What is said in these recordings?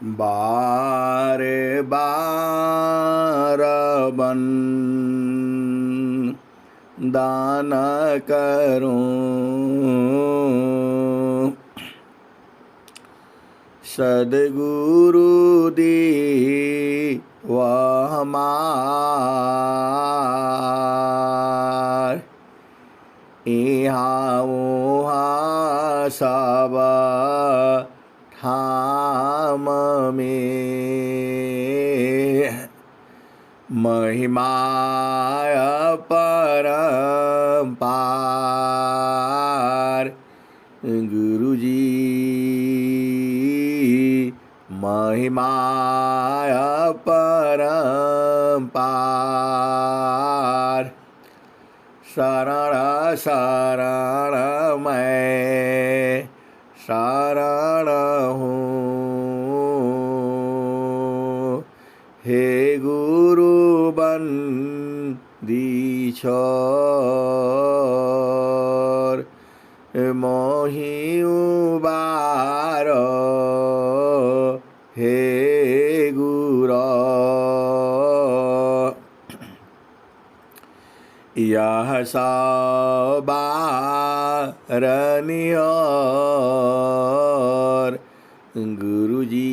बार बार बन दान करूं, सद्गुरु दी वह हमार, इहाँ उहाँ सब ठाम में महिमा अपरंपार। गुरुजी महिमा अपरंपार, शरण शरण मैं शरण हूँ, हे गुरु बंदी छोर, मोहि उबारो हे गुरो। यह सबारनियोर गुरुजी,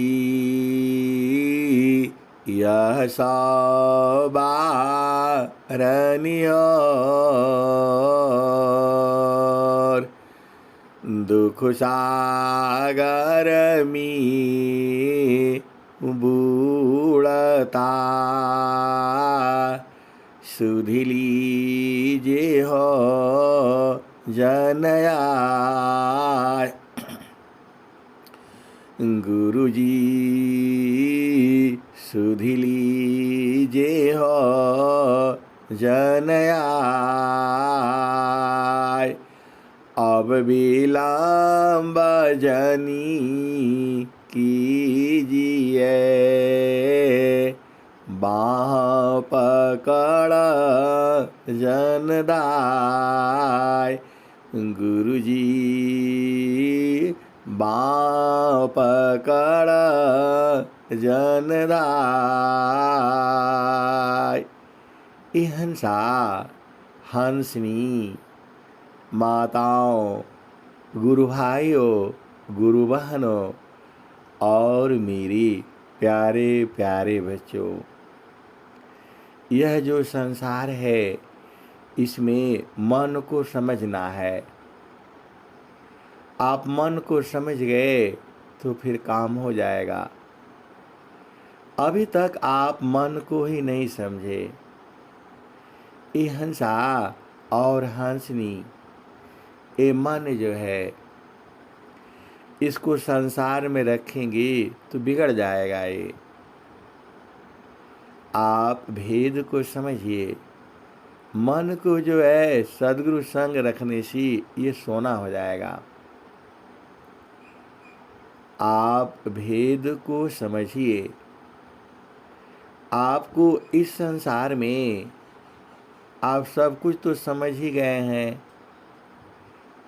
यह सबारनियोर, दुख सागर में बूढ़ता सुधि लीजे हो जनया। गुरुजी सुधि लीजे हो जनया, अब विलम्ब जनी कीजिए, बाह पकड़ जनदाय। गुरुजी बाह पकड़ जनदाय। ये हंसा हंसनी माताओं, गुरु भाइयों, गुरु बहनों और मेरे प्यारे प्यारे बच्चों, यह जो संसार है इसमें मन को समझना है। आप मन को समझ गए तो फिर काम हो जाएगा। अभी तक आप मन को ही नहीं समझे। ये हंसा और हंसनी, ये मन जो है इसको संसार में रखेंगे तो बिगड़ जाएगा। ये आप भेद को समझिए। मन को जो है सद्गुरु संग रखने से ये सोना हो जाएगा। आप भेद को समझिए। आपको इस संसार में आप सब कुछ तो समझ ही गए हैं,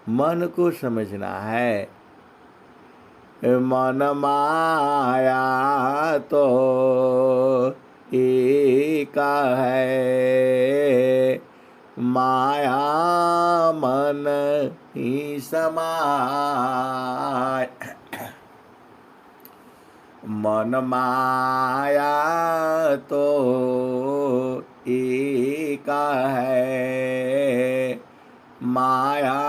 मन को समझना है। मन माया तो एक है, माया मन ही समाय। मन माया तो एक है, माया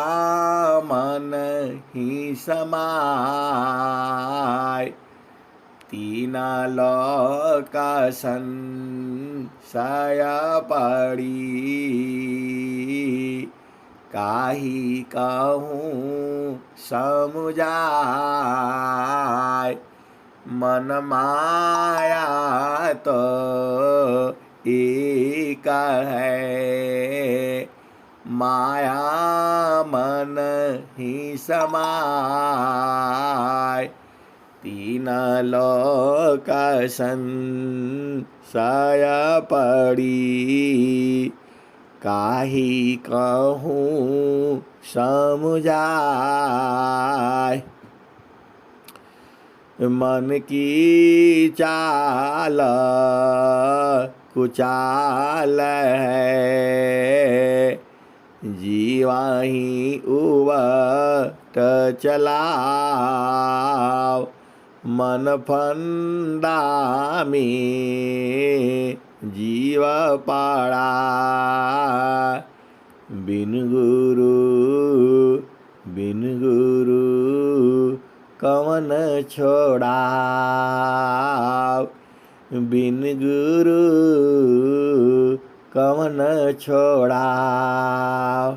मन ही समाय। तीन लोक संशय पड़ी, काहि कहूँ समुझाय। मन माया तो एक है, माया मन ही समाय। तीन लोक संशय पड़ी, काहि कहूँ समुझाय। मन की चाल कुचाल है, जीवाही उवट चलाव, मन फंदा में जीव पड़ा, बिन गुरु कवन छोड़ाव, बिन गुरु कवन छोड़ाव।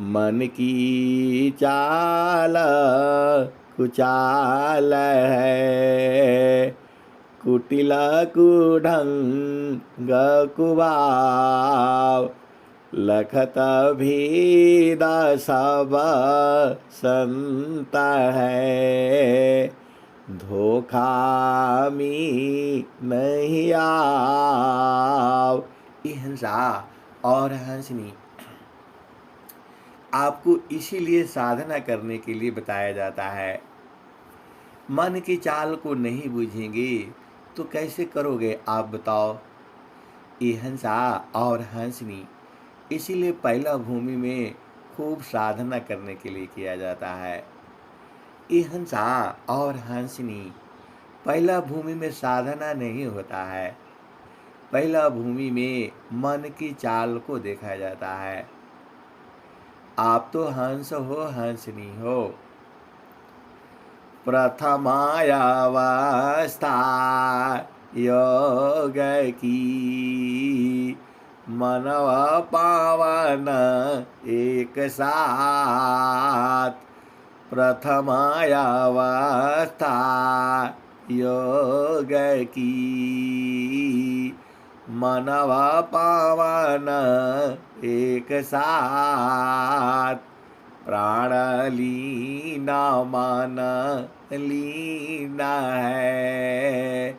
मन की चाल कुचाल है, कुटिल कुढंग कुभाव, लखत भेद सब संत है, धोखा में नहीं आव। ये हंसा और हंसनी आपको इसीलिए साधना करने के लिए बताया जाता है। मन की चाल को नहीं बूझेंगे तो कैसे करोगे आप बताओ। ये हंसा और हंसनी इसीलिए पहला भूमि में खूब साधना करने के लिए किया जाता है। ये हंसा और हंसनी पहला भूमि में साधना नहीं होता है, पहला भूमि में मन की चाल को देखा जाता है। आप तो हंस हो, हंसनी हो। प्रथमायावस्था योग की, मनव पावन एक साथ, प्रथमायावस्था योग की, मनव पावन एक साथ, प्राण लीना मन लीना है,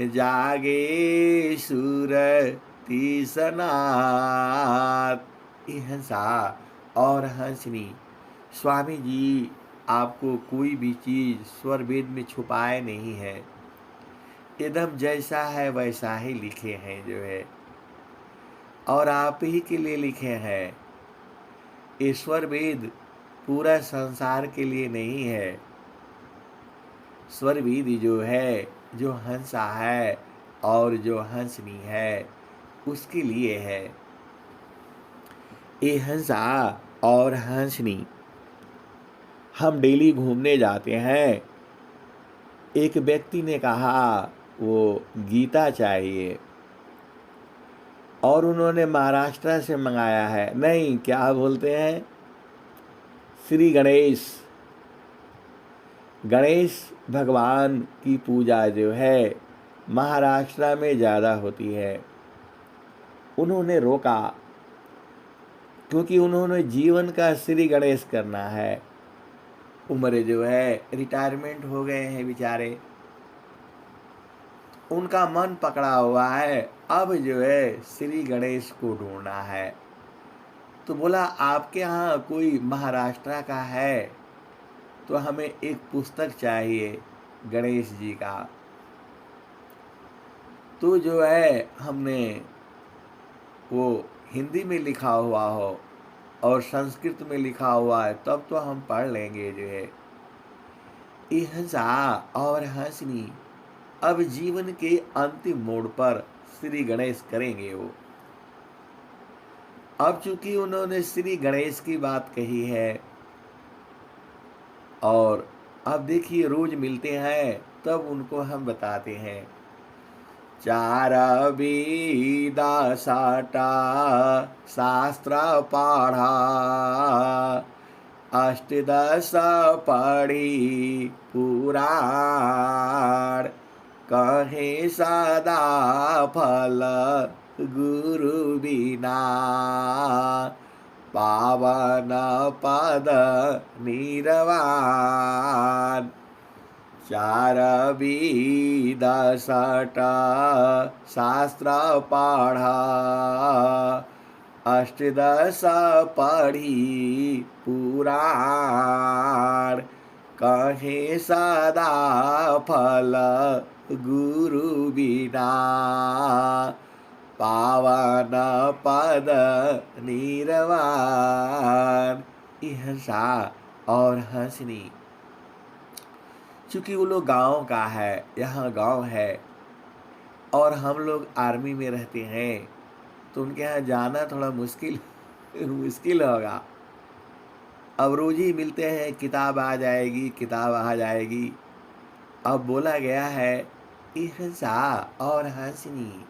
जागे सुरति सनात। ये हंसा और हंसनी स्वामी जी आपको कोई भी चीज़ स्वर वेद में छुपाए नहीं है, एकदम जैसा है वैसा ही लिखे हैं जो है, और आप ही के लिए लिखे हैं। ईश्वर वेद पूरा संसार के लिए नहीं है, स्वर वेद जो है, जो हंसा है और जो हंसनी है उसके लिए है। ये हंसा और हंसनी हम डेली घूमने जाते हैं। एक व्यक्ति ने कहा वो गीता चाहिए और उन्होंने महाराष्ट्र से मंगाया है। नहीं, क्या बोलते हैं, श्री गणेश, गणेश भगवान की पूजा जो है महाराष्ट्र में ज़्यादा होती है। उन्होंने रोका क्योंकि उन्होंने जीवन का श्री गणेश करना है। उम्र जो है रिटायरमेंट हो गए हैं बेचारे, उनका मन पकड़ा हुआ है, अब जो है श्री गणेश को ढूंढना है। तो बोला आपके यहाँ कोई महाराष्ट्र का है तो हमें एक पुस्तक चाहिए गणेश जी का। तो जो है हमने वो हिंदी में लिखा हुआ हो और संस्कृत में लिखा हुआ है तब तो हम पढ़ लेंगे जो है। ये हंसा और हंसनी अब जीवन के अंतिम मोड़ पर श्री गणेश करेंगे वो। अब चूंकि उन्होंने श्री गणेश की बात कही है और अब देखिए रोज मिलते हैं तब उनको हम बताते हैं। चार वेदा साटा शास्त्र पढ़ा, अष्टदश पढ़ी पुराण, कहे सदा फल गुरु बिना, पावन पद निर्वाण। चार वेद षट शास्त्र पढ़ा, अष्टदश पढ़ी पुराण, कहे सदा फल गुरु बिना, पावन पद निर्वाण। ये हंसा और हंसनी, चूंकि वो लोग गांव का है, यहाँ गांव है और हम लोग आर्मी में रहते हैं, तो उनके यहाँ जाना थोड़ा मुश्किल मुश्किल होगा। अब रोज ही मिलते हैं, किताब आ जाएगी, किताब आ जाएगी। अब बोला गया है हंसा और हंसनी।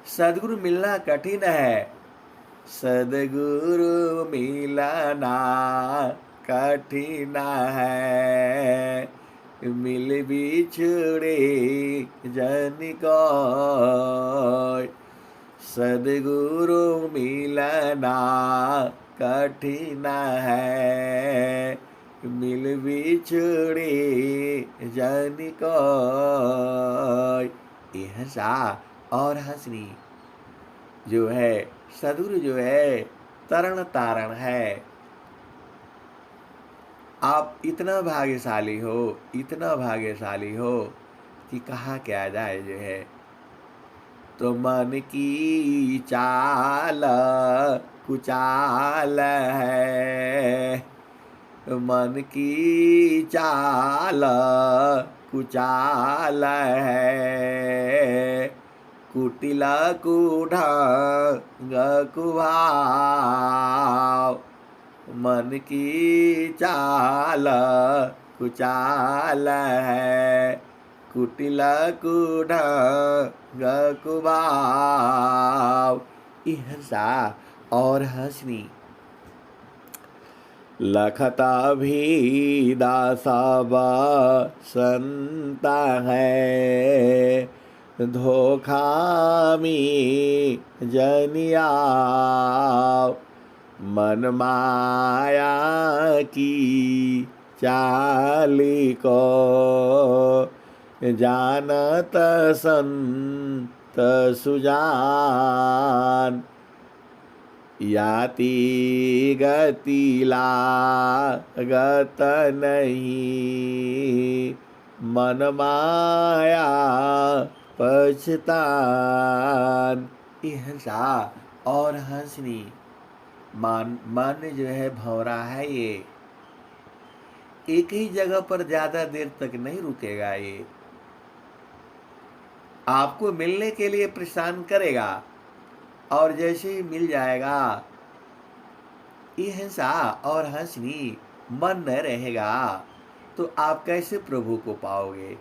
सदगुरु मिलना कठिन है, सदगुरु मिलना कठिन है, मिल बिछड़े जन कोय। सदगुरु मिलना कठिन है, मिल बिछड़े जन कोय। ये हंसा और हंसनी जो है, सदगुरु जो है तरण तारण है। आप इतना भाग्यशाली हो, इतना भाग्यशाली हो कि कहा क्या जाए जो है। तो मन की चाल कुचाल है, मन की चाल कुचाल है, कुटिल कुढंग कुभाव। मन की चाल कुचाल है, कुटिल कुढंग कुभाव। ये हंसा और हंसनी। लखता भी दासा संता है, धोखा में जनिया। मन माया की चाली को, जानत संत सुजान। याति गति लागत नहीं, मन माया पछतान। ये हंसा और हंसनी। मन जो है भंवरा है, ये एक ही जगह पर ज्यादा देर तक नहीं रुकेगा। ये आपको मिलने के लिए परेशान करेगा और जैसे ही मिल जाएगा, ये हंसा और हंसनी मन न रहेगा तो आप कैसे प्रभु को पाओगे।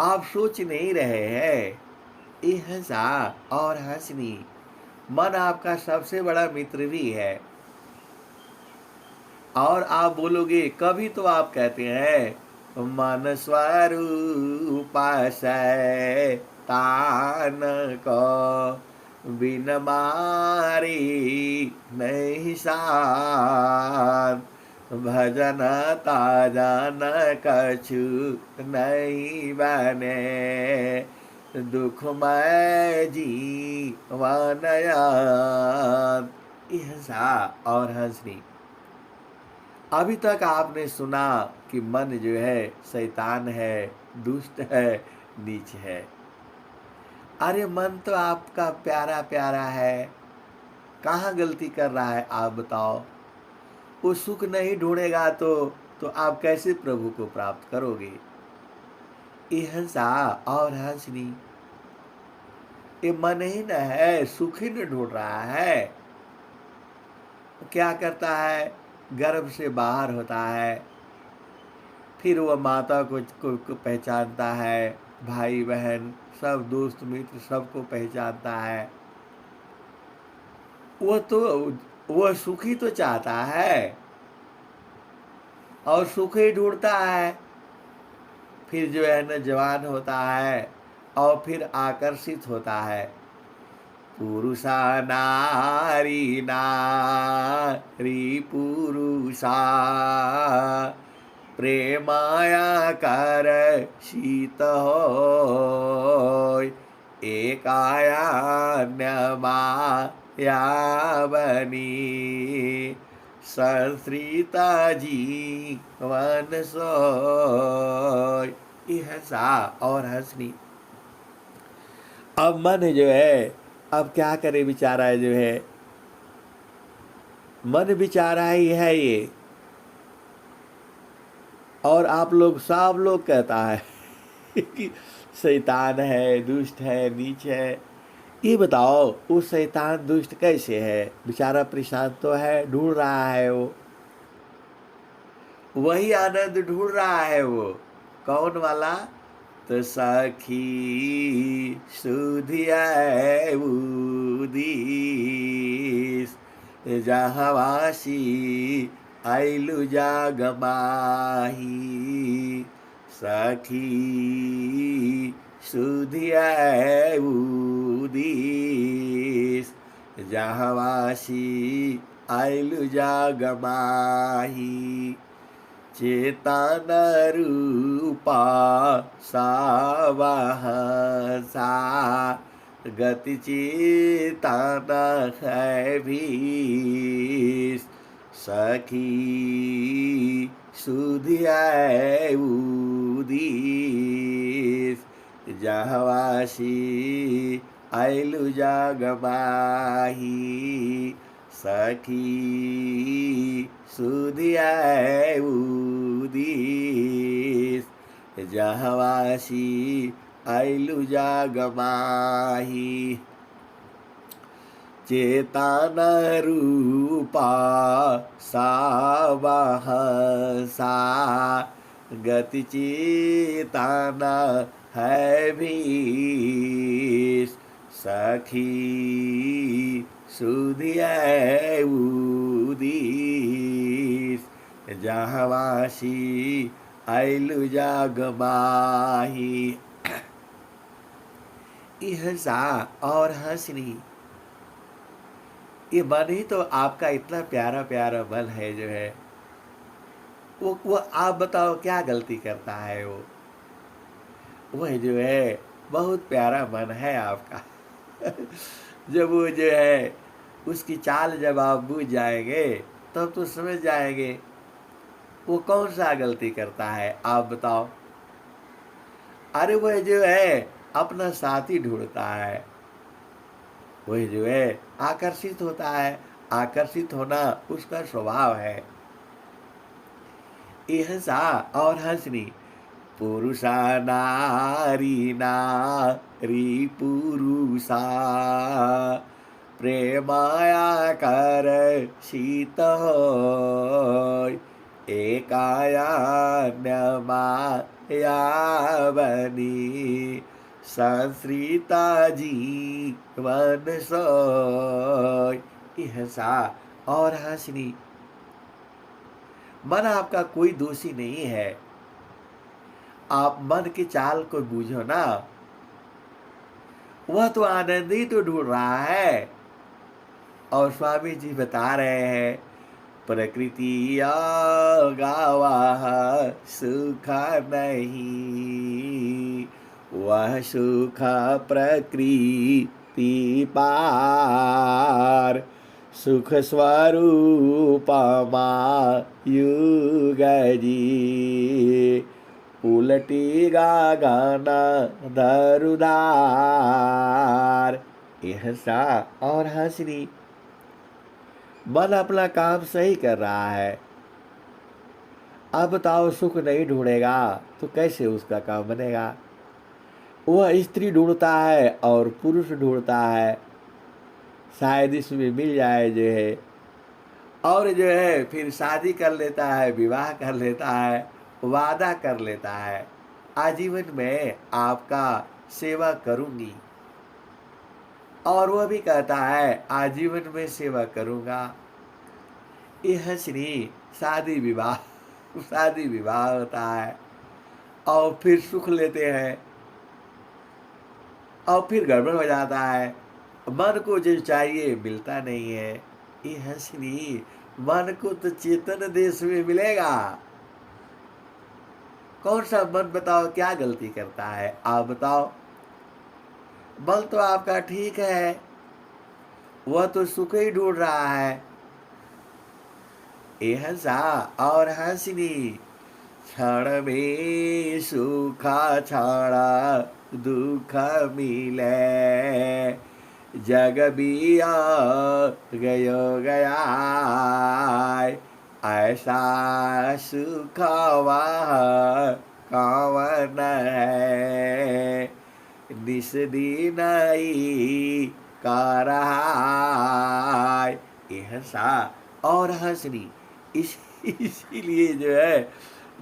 आप सोच नहीं रहे हैं, ये हंसा और हंसनी मन आपका सबसे बड़ा मित्र भी है। और आप बोलोगे, कभी तो आप कहते हैं मन स्वरूप शैतान को, बिन मारी नहीं शान। भजन ताजन कछु नहीं बने, दुखमय जीवन यान। ये हंसा और हंसनी। अभी तक आपने सुना कि मन जो है शैतान है, दुष्ट है, नीच है। अरे मन तो आपका प्यारा प्यारा है, कहाँ गलती कर रहा है आप बताओ। वो सुख नहीं ढूंढेगा तो आप कैसे प्रभु को प्राप्त करोगे। ये हंसा और हंसनी, ये मन ही न है, सुख ही न ढूंढ रहा है। क्या करता है, गर्भ से बाहर होता है, फिर वह माता को पहचानता है, भाई बहन सब दोस्त मित्र सबको पहचानता है। वह सुखी तो चाहता है और सुख ही ढूंढता है। फिर जो है न जवान होता है और फिर आकर्षित होता है। पुरुषा नारी नारी पुरुषा, प्रेमाया कर शीत होय। एकाया न्यमाया बनी, संस्कृता जीवन सोय। ये हंसा और हंसनी। अब मन जो है, अब क्या करे बेचारा जो है, मन बेचारा ही है ये। और आप लोग सब लोग कहता है कि शैतान है, दुष्ट है, नीच है। ये बताओ वो शैतान दुष्ट कैसे है? बेचारा परेशान तो है, ढूंढ रहा है वो, वही आनंद ढूंढ रहा है वो। कौन वाला? तो सखी सुधिया उदीस जहवासी आइलु जागमाही। सखी सुधिया उदीस जहवासी आइलु जागमाही। चेतन रूपा सावहसा गति चेतन है भीस। सखी सुधिया उदीस जहवासी आइलु जागमाही। सखी सुधिया उदीस जहवासी आइलु जागमाही। चेतन रूपा सावहसा गति चेतन है भीस। सखी सुधिया उदीस जहवासी आइलु जागमाही। ये हंसा और हंसनी। ये मन ही तो आपका इतना प्यारा प्यारा मन है जो है, वो आप बताओ क्या गलती करता है वो? वह जो है बहुत प्यारा मन है आपका। जब वो जो है उसकी चाल जब आप बूझ जाएंगे तब तो समझ जाएंगे वो कौन सा गलती करता है। आप बताओ। अरे वह जो है अपना साथी ढूंढता है, वह जो है आकर्षित होता है। आकर्षित होना उसका स्वभाव है। ये हंसा और हंसनी। पुरुषा नारी नारी पुरुषा प्रेमाया कर शीत होय। एकाया न्यमाया बनी संस्कृता जीवन सोय। ये हंसा और हंसनी। मन आपका कोई दोषी नहीं है। आप मन की चाल को बूझो ना, वह तो आनंद ही तो ढूंढ रहा है। और स्वामी जी बता रहे हैं, प्रकृति गावा सुख नहीं, वह सुख प्रकृति पार। सुख स्वरूप युग जी उलटी गगन धरुदार। ये हंसा और हंसनी। मन अपना काम सही कर रहा है। अब बताओ सुख नहीं ढूंढेगा तो कैसे उसका काम बनेगा? वह स्त्री ढूंढता है और पुरुष ढूंढता है, शायद इसमें मिल जाए जो है, और जो है फिर शादी कर लेता है, विवाह कर लेता है, वादा कर लेता है, आजीवन में आपका सेवा करूंगी। और वह भी कहता है आजीवन में सेवा करूंगा। ये हंसनी। शादी विवाह होता है और फिर सुख लेते हैं और फिर गड़बड़ हो जाता है। मन को जो चाहिए मिलता नहीं है। ये हंसनी। मन को तो चेतन देश में मिलेगा। कौन सा मन बताओ क्या गलती करता है? आप बताओ। बल तो आपका ठीक है, वह तो सुख ही ढूंढ रहा है। ए हंसा और हंसनी क्षण में सुखा छाड़ा दुख मिले जग बिया गयो गया ऐसा सुख वह कवन है निस दिन का रहा ये हंसा और हंसनी इसीलिए जो है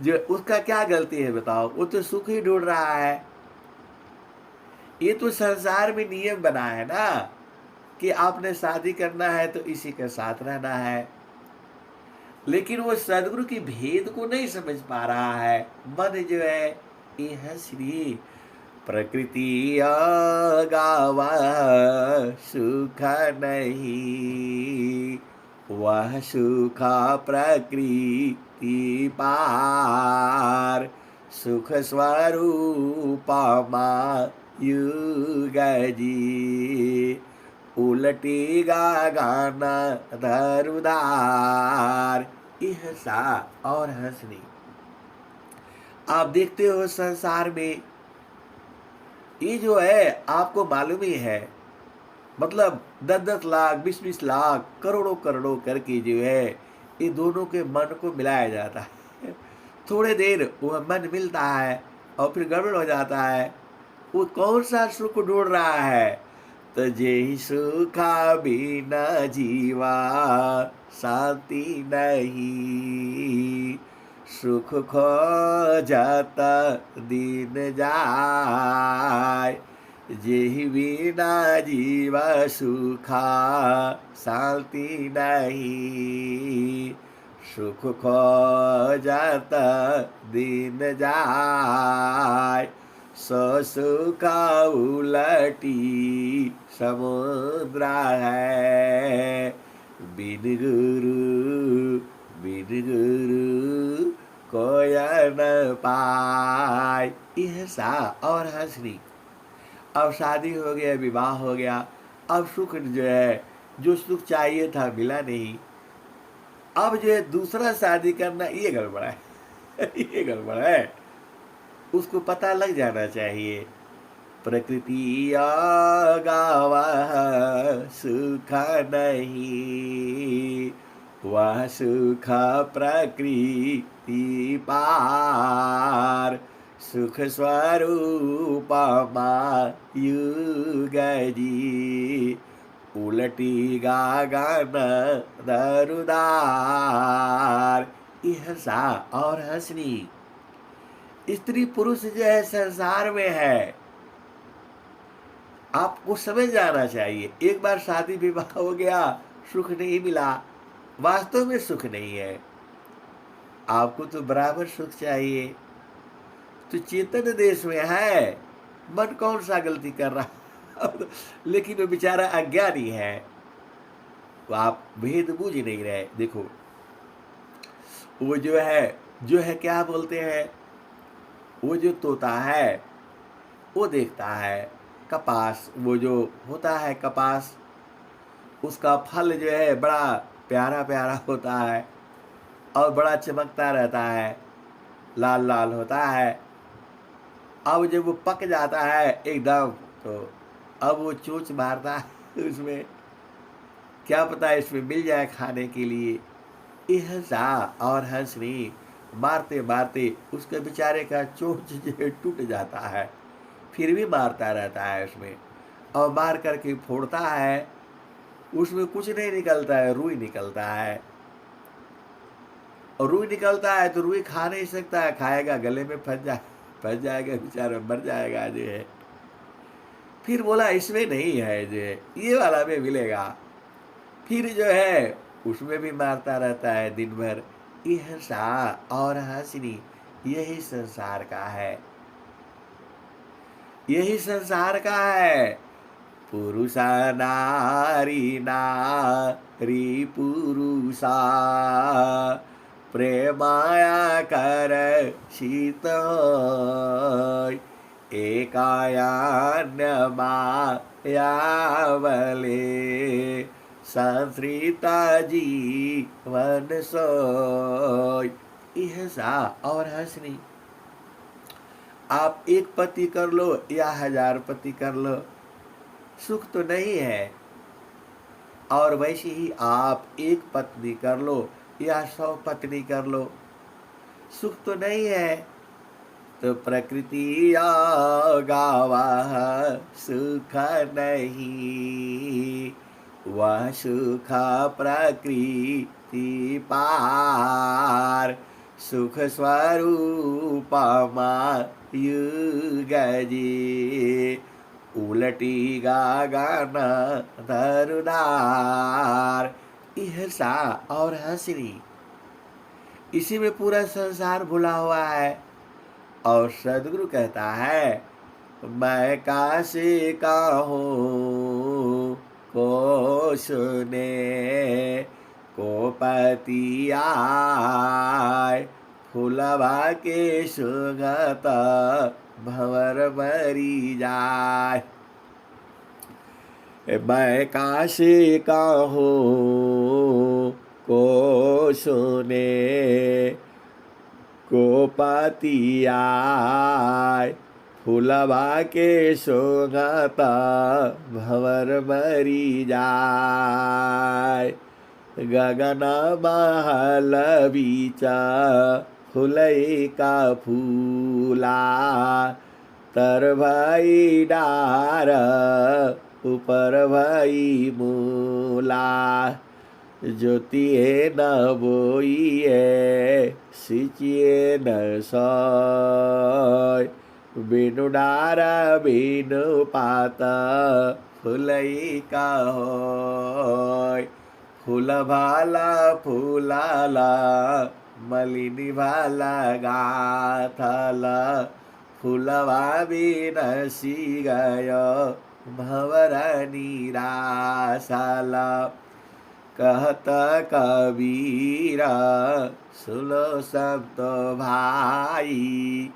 जो उसका क्या गलती है बताओ, वो तो सुख ही ढूंढ रहा है। ये तो संसार में नियम बना है ना कि आपने शादी करना है तो इसी के साथ रहना है, लेकिन वो सदगुरु की भेद को नहीं समझ पा रहा है। मन जो है ये हंसनी प्रकृति गावा सुख नहीं वह सुखा प्रकृति पार सुख स्वरूपमा युग जी उलटी गाना धरुदार हंसा और हंसनी। आप देखते हो संसार में ये जो है आपको मालूम ही है, मतलब 10-10 लाख 20-20 लाख करोड़ों करोड़ों करके जो है ये दोनों के मन को मिलाया जाता है। थोड़े देर वह मन मिलता है और फिर गड़बड़ हो जाता है। वो कौन सा सुख ढूंढ रहा है, तो जे सुखा बिना जीवा शांति नहीं सुख खो जाता दिन जाए जेहि बिना जीवा सुखा शांति नहीं सुख खो जाता दिन जाए सो सुखा उलटी समुद्र है बिन गुरु कोई न पाए। हंसा और हंसनी। अब शादी हो गया, विवाह हो गया, अब सुख जो है जो सुख चाहिए था मिला नहीं, अब जो है दूसरा शादी करना ये गड़बड़ है ये गड़बड़ है। उसको पता लग जाना चाहिए प्रकृति गावा सुख नहीं वह सुख प्रकृति पार सुख स्वरूपमा युग जी उलटी गागन दरुदार। हंसा और हंसनी। स्त्री पुरुष जो है संसार में है, आपको समझ जाना चाहिए। एक बार शादी विवाह हो गया, सुख नहीं मिला, वास्तव में सुख नहीं है। आपको तो बराबर सुख चाहिए। तो चेतन देश में है, मन कौन सा गलती कर रहा लेकिन वो बेचारा अज्ञानी है, तो आप भेद बूझ नहीं रहे। देखो वो जो है क्या बोलते हैं, वो जो तोता है वो देखता है कपास, वो जो होता है कपास, उसका फल जो है बड़ा प्यारा प्यारा होता है और बड़ा चमकता रहता है, लाल लाल होता है। अब जब वो पक जाता है एकदम, तो अब वो चोंच मारता है उसमें, क्या पता इसमें मिल जाए खाने के लिए। हंसा और हंसनी। मारते मारते उसके बेचारे का चोंच जो है टूट जाता है, फिर भी मारता रहता है उसमें, और मार करके फोड़ता है, उसमें कुछ नहीं निकलता है, रुई निकलता है। और रुई निकलता है तो रुई खा नहीं सकता है, खाएगा गले में फंस जाएगा बेचारा, मर जाएगा जो है। फिर बोला इसमें नहीं है जो है, ये वाला में मिलेगा। फिर जो है उसमें भी मारता रहता है दिन भर। हंसा और हंसनी। यही संसार का है, यही संसार का है। पुरुषा नारी नारी पुरुषा प्रेमाया कर शीत एकायान्य मायावले संस्कृता जीवन सोय। यह सा और हंसनी। आप एक पति कर लो या 1000 पति कर लो, सुख तो नहीं है। और वैसे ही आप एक पत्नी कर लो या 100 पत्नी कर लो, सुख तो नहीं है। तो प्रकृति गावा सुख नहीं, वह सुख प्रकृति पार। सुख स्वरूप युग जी, उलटी गागन धरुधार। यह सा और हंसनी। इसी में पूरा संसार भुला हुआ है। और सदगुरु कहता है, मैं काशी का हूँ को सुने को पति आय, फूलवा के सुगत भंवर मरी जाय। मैं काशी का हूँ को सुने को पति आय, फूलवा के सोगत भंवर मरी जाय। गगन महल बीच फुलई का फूला, तर भई डार ऊपर भई मूला। ज्योतिए न बोइए सिचिए न सोय, बिनु डार बिनु पात फुलई का होय। फूल भाला फूलाला मलिनी भाला गाथला, फूलवा बिनसी गयो भंवर निराशाला। कहत कबीरा सुनो संत भाई,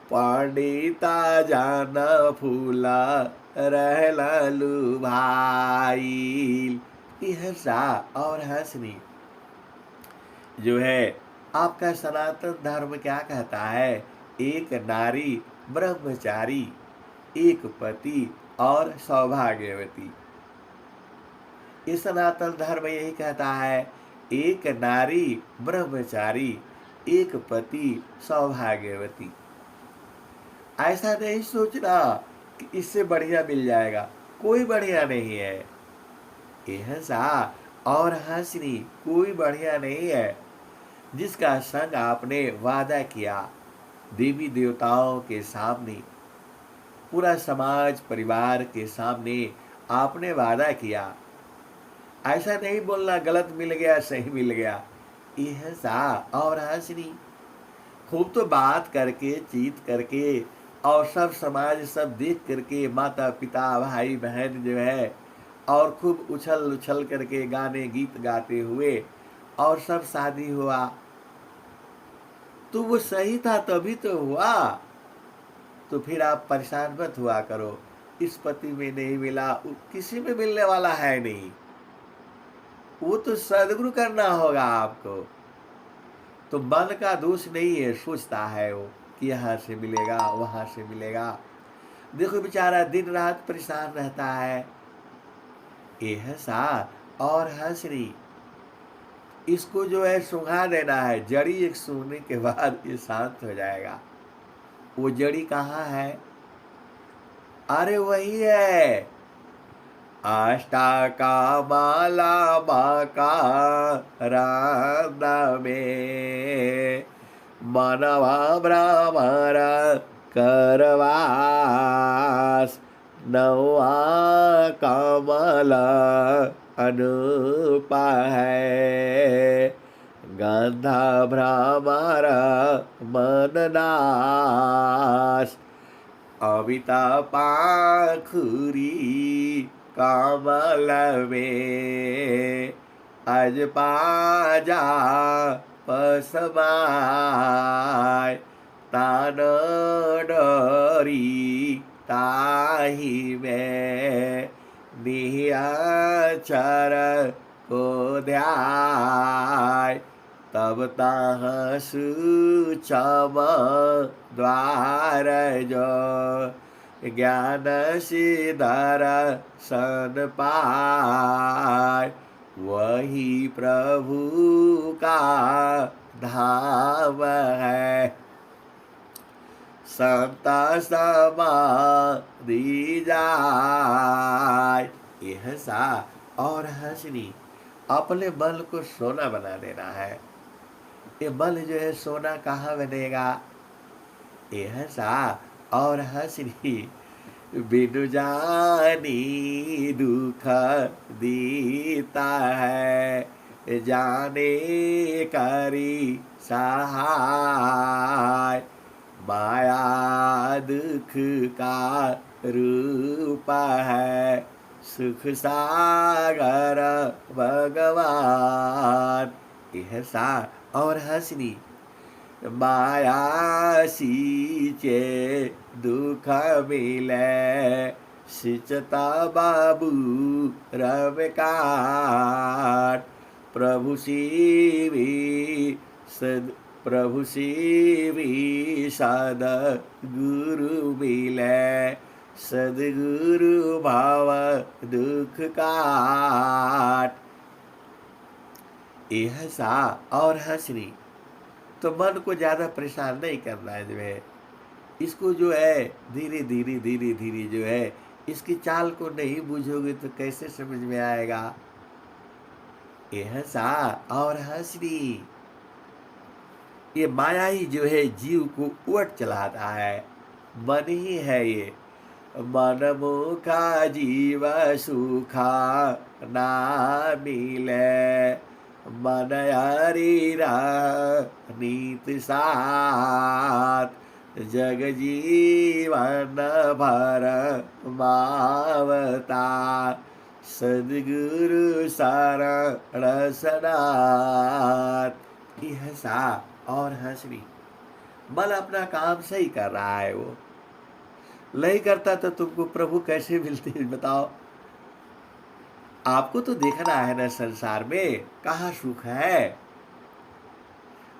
पंडिता जान फूला रहलू भाई। यह सा और हंसनी। जो है आपका सनातन धर्म क्या कहता है? एक नारी ब्रह्मचारी, एक पति और सौभाग्यवती। ये सनातन धर्म यही कहता है, एक नारी ब्रह्मचारी, एक पति सौभाग्यवती। ऐसा नहीं सोचना कि इससे बढ़िया मिल जाएगा, कोई बढ़िया नहीं है। यह सा और हंसनी कोई बढ़िया नहीं है। जिसका संग आपने वादा किया देवी देवताओं के सामने, पूरा समाज परिवार के सामने आपने वादा किया। ऐसा नहीं बोलना गलत मिल गया सही मिल गया। यह सा और हंसनी। खूब तो बात करके चीत करके और सब समाज सब देख करके, माता पिता भाई बहन जो है, और खूब उछल उछल करके गाने गीत गाते हुए और सब शादी हुआ। तो वो सही था तभी तो हुआ। तो फिर आप परेशान मत हुआ करो, इस पति में नहीं मिला, किसी में मिलने वाला है नहीं। वो तो सदगुरु करना होगा आपको। तो मन का दोष नहीं है, सोचता है वो कि यहाँ से मिलेगा वहाँ से मिलेगा। देखो बेचारा दिन रात परेशान रहता है। यह सा और हंसनी। इसको जो है सुंघा देना है, जड़ी एक सूंघने के बाद ये शांत हो जाएगा। वो जड़ी कहाँ है? अरे वही है, आष्टा का माला बाका राम में, मानवा ब्राह्मण करवास, नवा कमल अनुपा है, गंधा भ्रमर मननाश। अविता पाखुरी कमल में, अज पाजा पसमाय, तान डरी ताही में, निहचर को ध्याय, तब तह सूचम द्वार जो, ज्ञान सिधर सन पाय, वही प्रभु का धाम है। संत समाधि जाय, यह सा और हंसनी, अपने बल को सोना बना देना है। ये बल जो है सोना कहाँ बनेगा? यह सा और हंसनी, बिनु जानी दुख दीता है, जाने करी सहाय, माया दुख का रूप है, सुख सागर भगवान। यह सा और हंसनी, माया सींचे दुख मिले, सिंचता बाबू रमकाट, प्रभु शिवी सद गुरु मिले, सदगुरु भाव दुख काट। यह सा और हंसनी, तो मन को ज़्यादा परेशान नहीं करना है। जो है इसको जो है धीरे धीरे जो है इसकी चाल को नहीं बूझोगे तो कैसे समझ में आएगा? यह सा और हंसनी, ये माया ही जो है जीव को उलट चलाता है। मन ही है ये, मन मुखा जीव सुखा ना मिले, मन हरिरा नीत साथ, जग जीवन भर मावता, सदगुरु शरण सनाथ। यह सा और हंसनी, बल अपना काम सही कर रहा है, वो नहीं करता तो तुमको प्रभु कैसे मिलते बताओ? आपको तो देखना है ना संसार में कहाँ सुख है।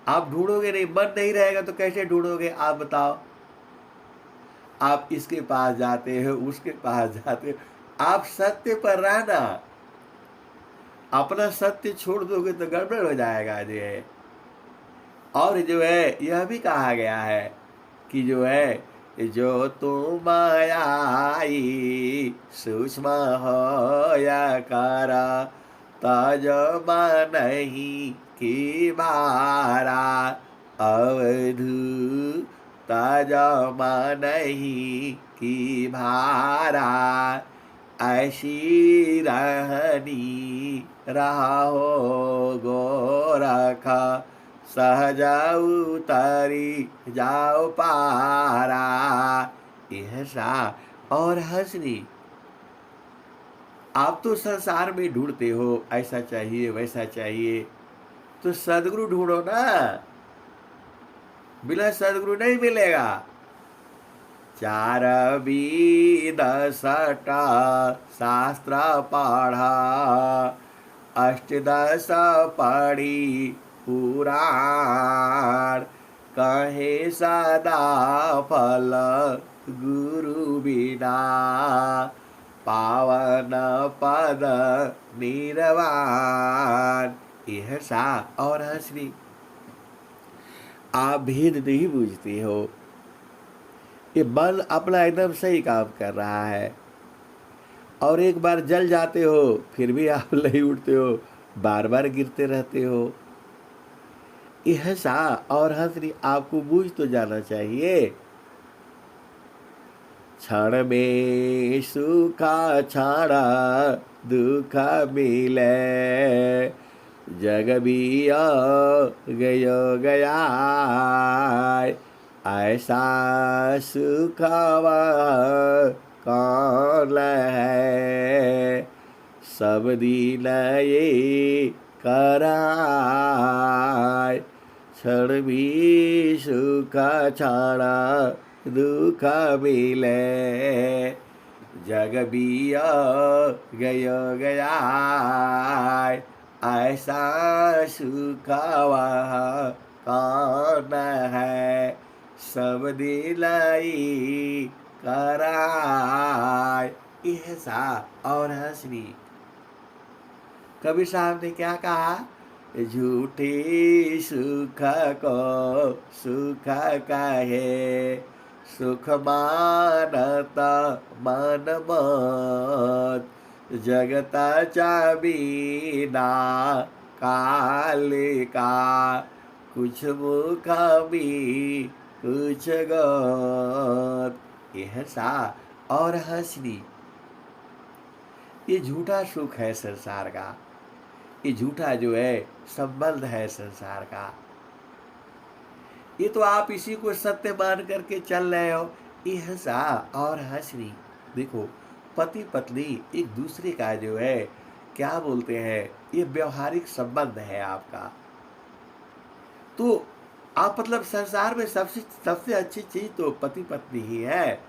आप ढूंढोगे नहीं, मन नहीं रहेगा तो कैसे ढूंढोगे आप बताओ? आप इसके पास जाते हो, उसके पास जाते हो, आप सत्य पर रहना। अपना सत्य छोड़ दोगे तो गड़बड़ हो जाएगा जो है। और जो है यह भी कहा गया है कि जो है जो तुम आई सूक्ष्म हो या कर, तज नहीं की भारा, अवधू तज नहीं की भारा, ऐसी रहनी रहो गोरख, सहज उतरी जाओ पारा। यह सा और हंसनी, आप तो संसार में ढूंढते हो ऐसा चाहिए वैसा चाहिए, तो सदगुरु ढूंढो ना। बिना सदगुरु नहीं मिलेगा। 4 वेद 6 शास्त्र पढ़ा, 8 पढ़ी पुराण, कहे सदा फल गुरु बिना, पावन पद निर्वाण। यह सा और हंसनी, आप भेद नहीं बूझते हो। ये बल अपना एकदम सही काम कर रहा है, और एक बार जल जाते हो फिर भी आप नहीं उठते हो, बार बार गिरते रहते हो। यह सा और हंसनी, आपको बूझ तो जाना चाहिए। क्षण में सुखा छाड़ा दुख मिले, जग भी गयो गया, ऐसा सुख कौन है, सब दिन ये कराय, क्षण भी सुख छाड़ा दुख मिले। जग बिया गयो गया, ऐसा सुख वह कौन है, सब दिलाई कराय। यह सा और हंसनी। कबीर साहब ने क्या कहा? झूठी सुख को सुख कहे, सुख मानत मन मत, जगत चाबीना कालिका, कुछ मुख भी कुछ गत। यह सा और हंसनी। ये झूठा सुख है संसार का, ये झूठा जो है संबंध है संसार का। ये तो आप इसी को सत्य मान करके चल रहे हो। ये हंसा और हंसनी। देखो, पति पत्नी एक दूसरे का जो है क्या बोलते हैं, ये व्यवहारिक संबंध है आपका। तो आप मतलब संसार में सबसे सबसे अच्छी चीज तो पति पत्नी ही है,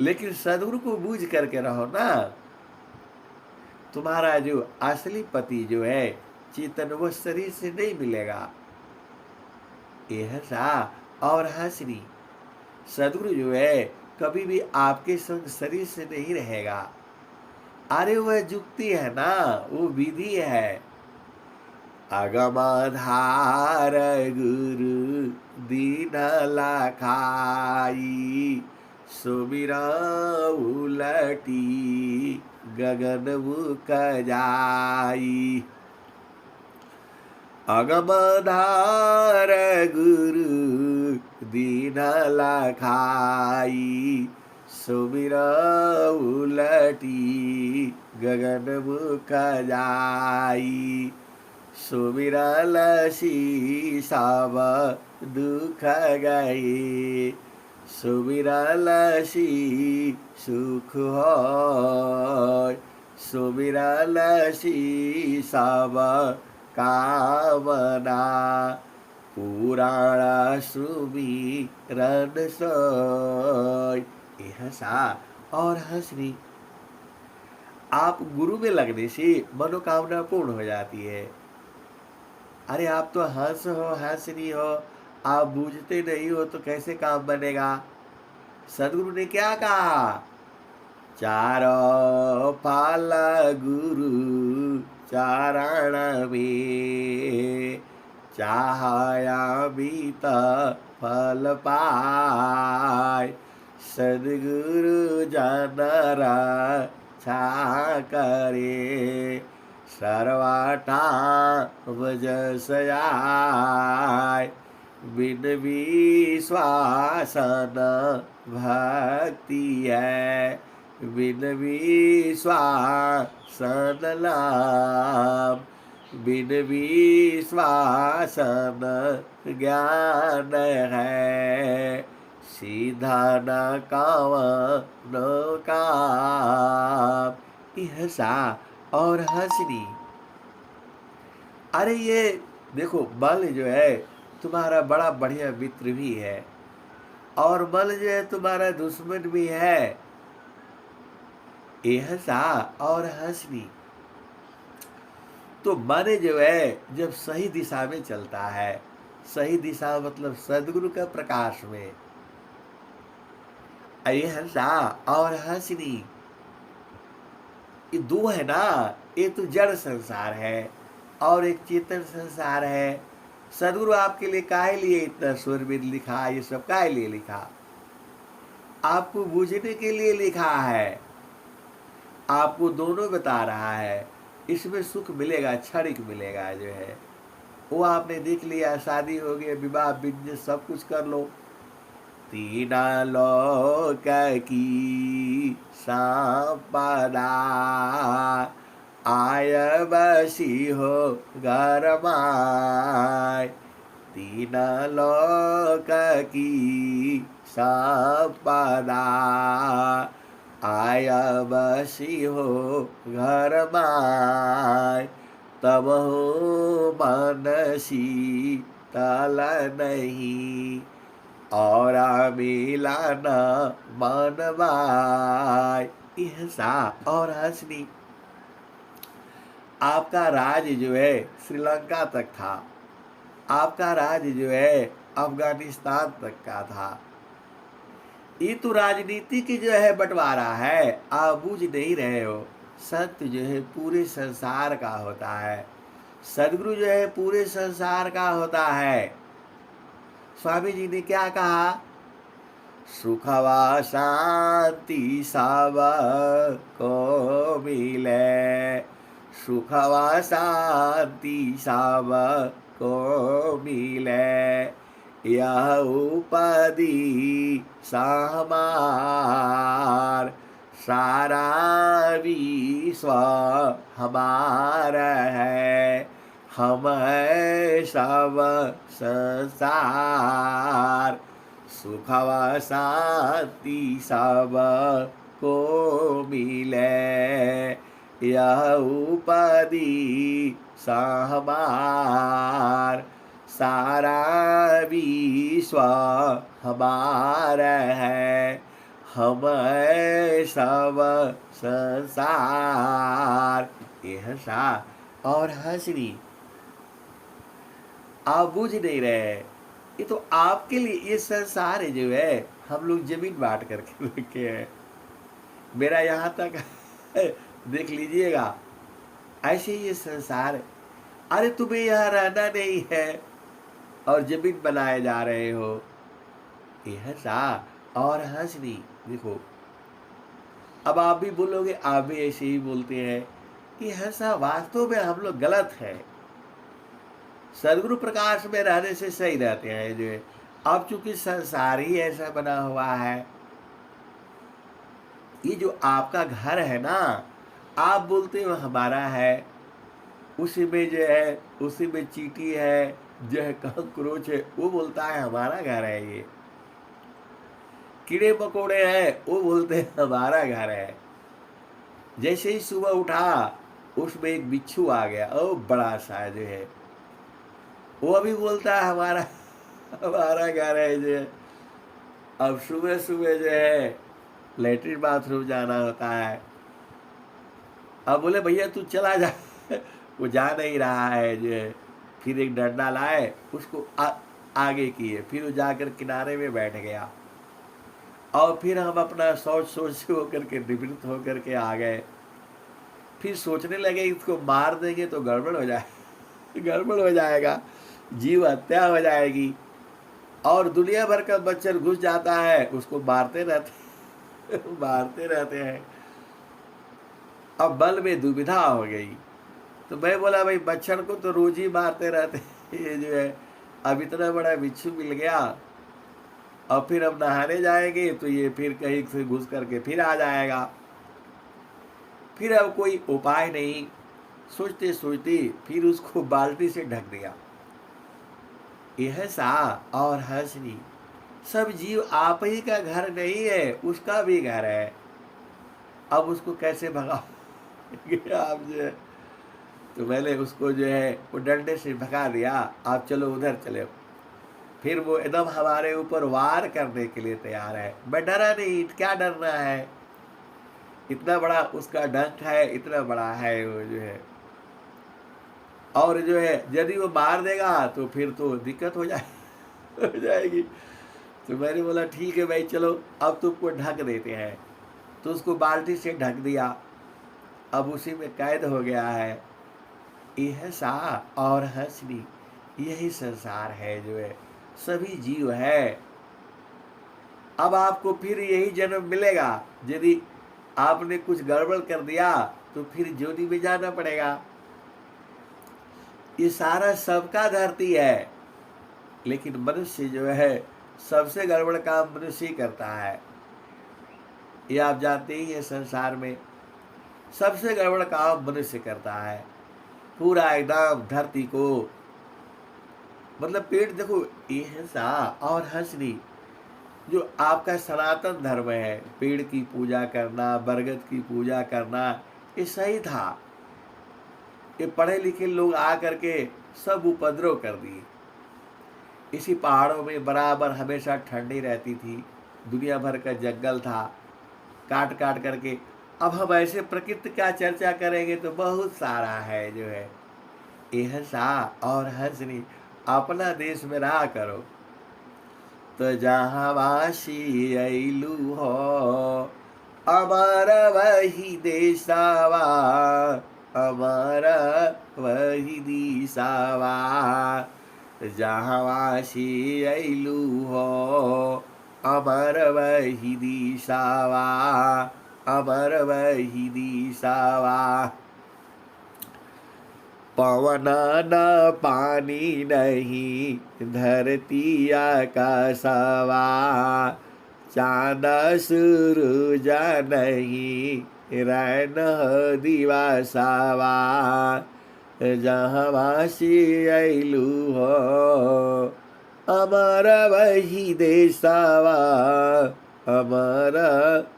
लेकिन सद्गुरु को बूझ करके रहो ना। तुम्हारा जो असली पति जो है चेतन, वो शरीर से नहीं मिलेगा। यह सा और हंसनी। सद्गुरु जो है कभी भी आपके संग शरीर से नहीं रहेगा। अरे वह जुक्ति है ना, वो विधि है। अगमधार गुरु दीन लखाई, सुमिरा उलटी गगन मुख जाई। अगमधार गुरु दीन लखाई, सुमिरा उलटी गगन मुख जाई। सुमिरल सब दुख गए, सुमिरल सुख होय, सुमिरल सब कामना, पुराण सुमिरन सोय। यह सा और हंसनी। आप गुरु में लगने से मनोकामना पूर्ण हो जाती है। अरे आप तो हंस हो, हंसनी हो, आप बूझते नहीं हो तो कैसे काम बनेगा? सदगुरु ने क्या कहा? चारो पाल गुरु चारण में, चाहया बीत फल पाय। सदगुरु जनरा छा करे, सर्वाटा वजसयाय। बिन विश्वासन भक्ति है, बिन विश्वासन लाभ, बिन विश्वासन ज्ञान है। सीधा न कावन काम। यह सा और हंसनी। अरे ये देखो, बल जो है तुम्हारा बड़ा बढ़िया मित्र भी है, और बल जो है तुम्हारा दुश्मन भी है। यह सा और हंसनी। तो मन जो है जब सही दिशा में चलता है, सही दिशा मतलब सद्गुरु का प्रकाश में, यह सा और हंसनी। ये दो है ना, ये तो जड़ संसार है और एक चेतन संसार है। सद्गुरु आपके लिए काहे लिए इतना स्वरविद लिखा, ये सब काहे लिए लिखा? आपको बूझने के लिए लिखा है। आपको दोनों बता रहा है। इसमें सुख मिलेगा, क्षणिक मिलेगा जो है वो आपने देख लिया। शादी हो गई, विवाह, बिजनेस सब कुछ कर लो। तीना लोक की संपदा, आय बसी हो घर माय। तीन लोक की संपदा, आय बसी हो घर माय। तब हो मन शीतल नहीं, और मिलाना मनवाय। हिंसा और हंसनी। आपका राज जो है श्रीलंका तक था, आपका राज जो है अफगानिस्तान तक का था। ये तो राजनीति की जो है बंटवारा है, आप बूझ नहीं रहे हो। सत्य जो है पूरे संसार का होता है, सदगुरु जो है पूरे संसार का होता है। स्वामी जी ने क्या कहा? सुखवा शांति सब को मिले, सुखवा शांति सब को मिले, यह उपाधि हमार, सारा विश्व हमारा है, हम है सब संसार। सुखवा शांति सब को मिले, यह उपाधि हमार, सारा विश्व हमारा है, हम है सब संसार। यह सा और हंसनी। आप बुझ नहीं रहे, ये तो आपके लिए ये संसार है जो है, हम लोग जमीन बांट करके रखे हैं। मेरा यहाँ तक देख लीजिएगा, ऐसे ही ये संसार है। अरे तुम्हें यहाँ रहना नहीं है और जमीन बनाए जा रहे हो। यह सा और हंसनी। देखो अब आप भी बोलोगे, आप भी ऐसे ही बोलते हैं। यह सा वास्तव में हम लोग गलत है। सदगुरु प्रकाश में रहने से सही रहते हैं जो है। अब चूंकि संसार ही ऐसा बना हुआ है, ये जो आपका घर है ना, आप बोलते हो हमारा है, उसी में जो है, उसी में चींटी है जो है, कॉकरोच है, वो बोलता है हमारा घर है। ये कीड़े मकोड़े हैं, वो बोलते हैं हमारा घर है। जैसे ही सुबह उठा, उसमें एक बिच्छू आ गया, ओ बड़ा सा जो है, वो अभी बोलता है हमारा हमारा घर है जो है। अब सुबह सुबह जो है लेटरिन बाथरूम जाना होता है, अब बोले भैया तू चला जा वो जा नहीं रहा है जो है। फिर एक डंडा लाए, उसको आगे किए, फिर वो जाकर किनारे में बैठ गया। और फिर हम अपना सोच होकर के निवृत्त होकर के आ गए। फिर सोचने लगे इसको मार देंगे तो गड़बड़ हो जाए गड़बड़ हो जाएगा, जीव हत्या हो जाएगी। और दुनिया भर का मच्छर घुस जाता है, उसको मारते रहते मारते रहते हैं। अब बल में दुविधा हो गई, तो मैं बोला भाई मच्छर को तो रोज ही मारते रहते ये जो है, अब इतना बड़ा बिच्छू मिल गया, और फिर अब नहाने जाएंगे तो ये फिर कहीं से घुस करके फिर आ जाएगा। फिर अब कोई उपाय नहीं, सोचते सोचते फिर उसको बाल्टी से ढक दिया। यह सा और हंसनी। सब जीव आप ही का घर नहीं है, उसका भी घर है। अब उसको कैसे भगाओगे आप जो है? तो मैंने उसको जो है वो डंडे से भगा दिया, आप चलो उधर चले। फिर वो एकदम हमारे ऊपर वार करने के लिए तैयार है। मैं डरा नहीं, क्या डरना है, इतना बड़ा उसका डंक है, इतना बड़ा है वो जो है। और जो है यदि वो मार देगा तो फिर तो दिक्कत हो जाएगी। तो मैंने बोला ठीक है भाई चलो, अब तुमको ढक देते हैं। तो उसको बाल्टी से ढक दिया, अब उसी में कैद हो गया है। यह सा और हंसनी, यही संसार है जो है, सभी जीव है। अब आपको फिर यही जन्म मिलेगा, यदि आपने कुछ गड़बड़ कर दिया तो फिर जोनी में जाना पड़ेगा। ये सारा सबका धरती है, लेकिन मनुष्य जो है सबसे गड़बड़ काम मनुष्य ही करता है। ये आप जानते ही हैं, संसार में सबसे गड़बड़ काम मनुष्य करता है। पूरा एकदम धरती को, मतलब पेड़ देखो, ये सा और हंसनी जो आपका सनातन धर्म है, पेड़ की पूजा करना, बरगद की पूजा करना, ये सही था। ये पढ़े लिखे लोग आ करके सब उपद्रव कर दिए। इसी पहाड़ों में बराबर हमेशा ठंडी रहती थी, दुनिया भर का जंगल था, काट काट करके। अब हम ऐसे प्रकृति क्या चर्चा करेंगे, तो बहुत सारा है जो है। यह सा और हंसनी अपना देश में रहा करो, तो जहाँ वासी अइलू हो, अमर वही देशवा, अमर वही दिशावा। जहाँ वासी अइलू हो, अमर वही दिशावा, अमर वही दिशावा। पवन न पानी नहीं, धरती आकाशवा, चाँद सूरज नहीं, रैन दिवसवा। जहाँ वासी अइलू हो, अमर वही देशवा, अमर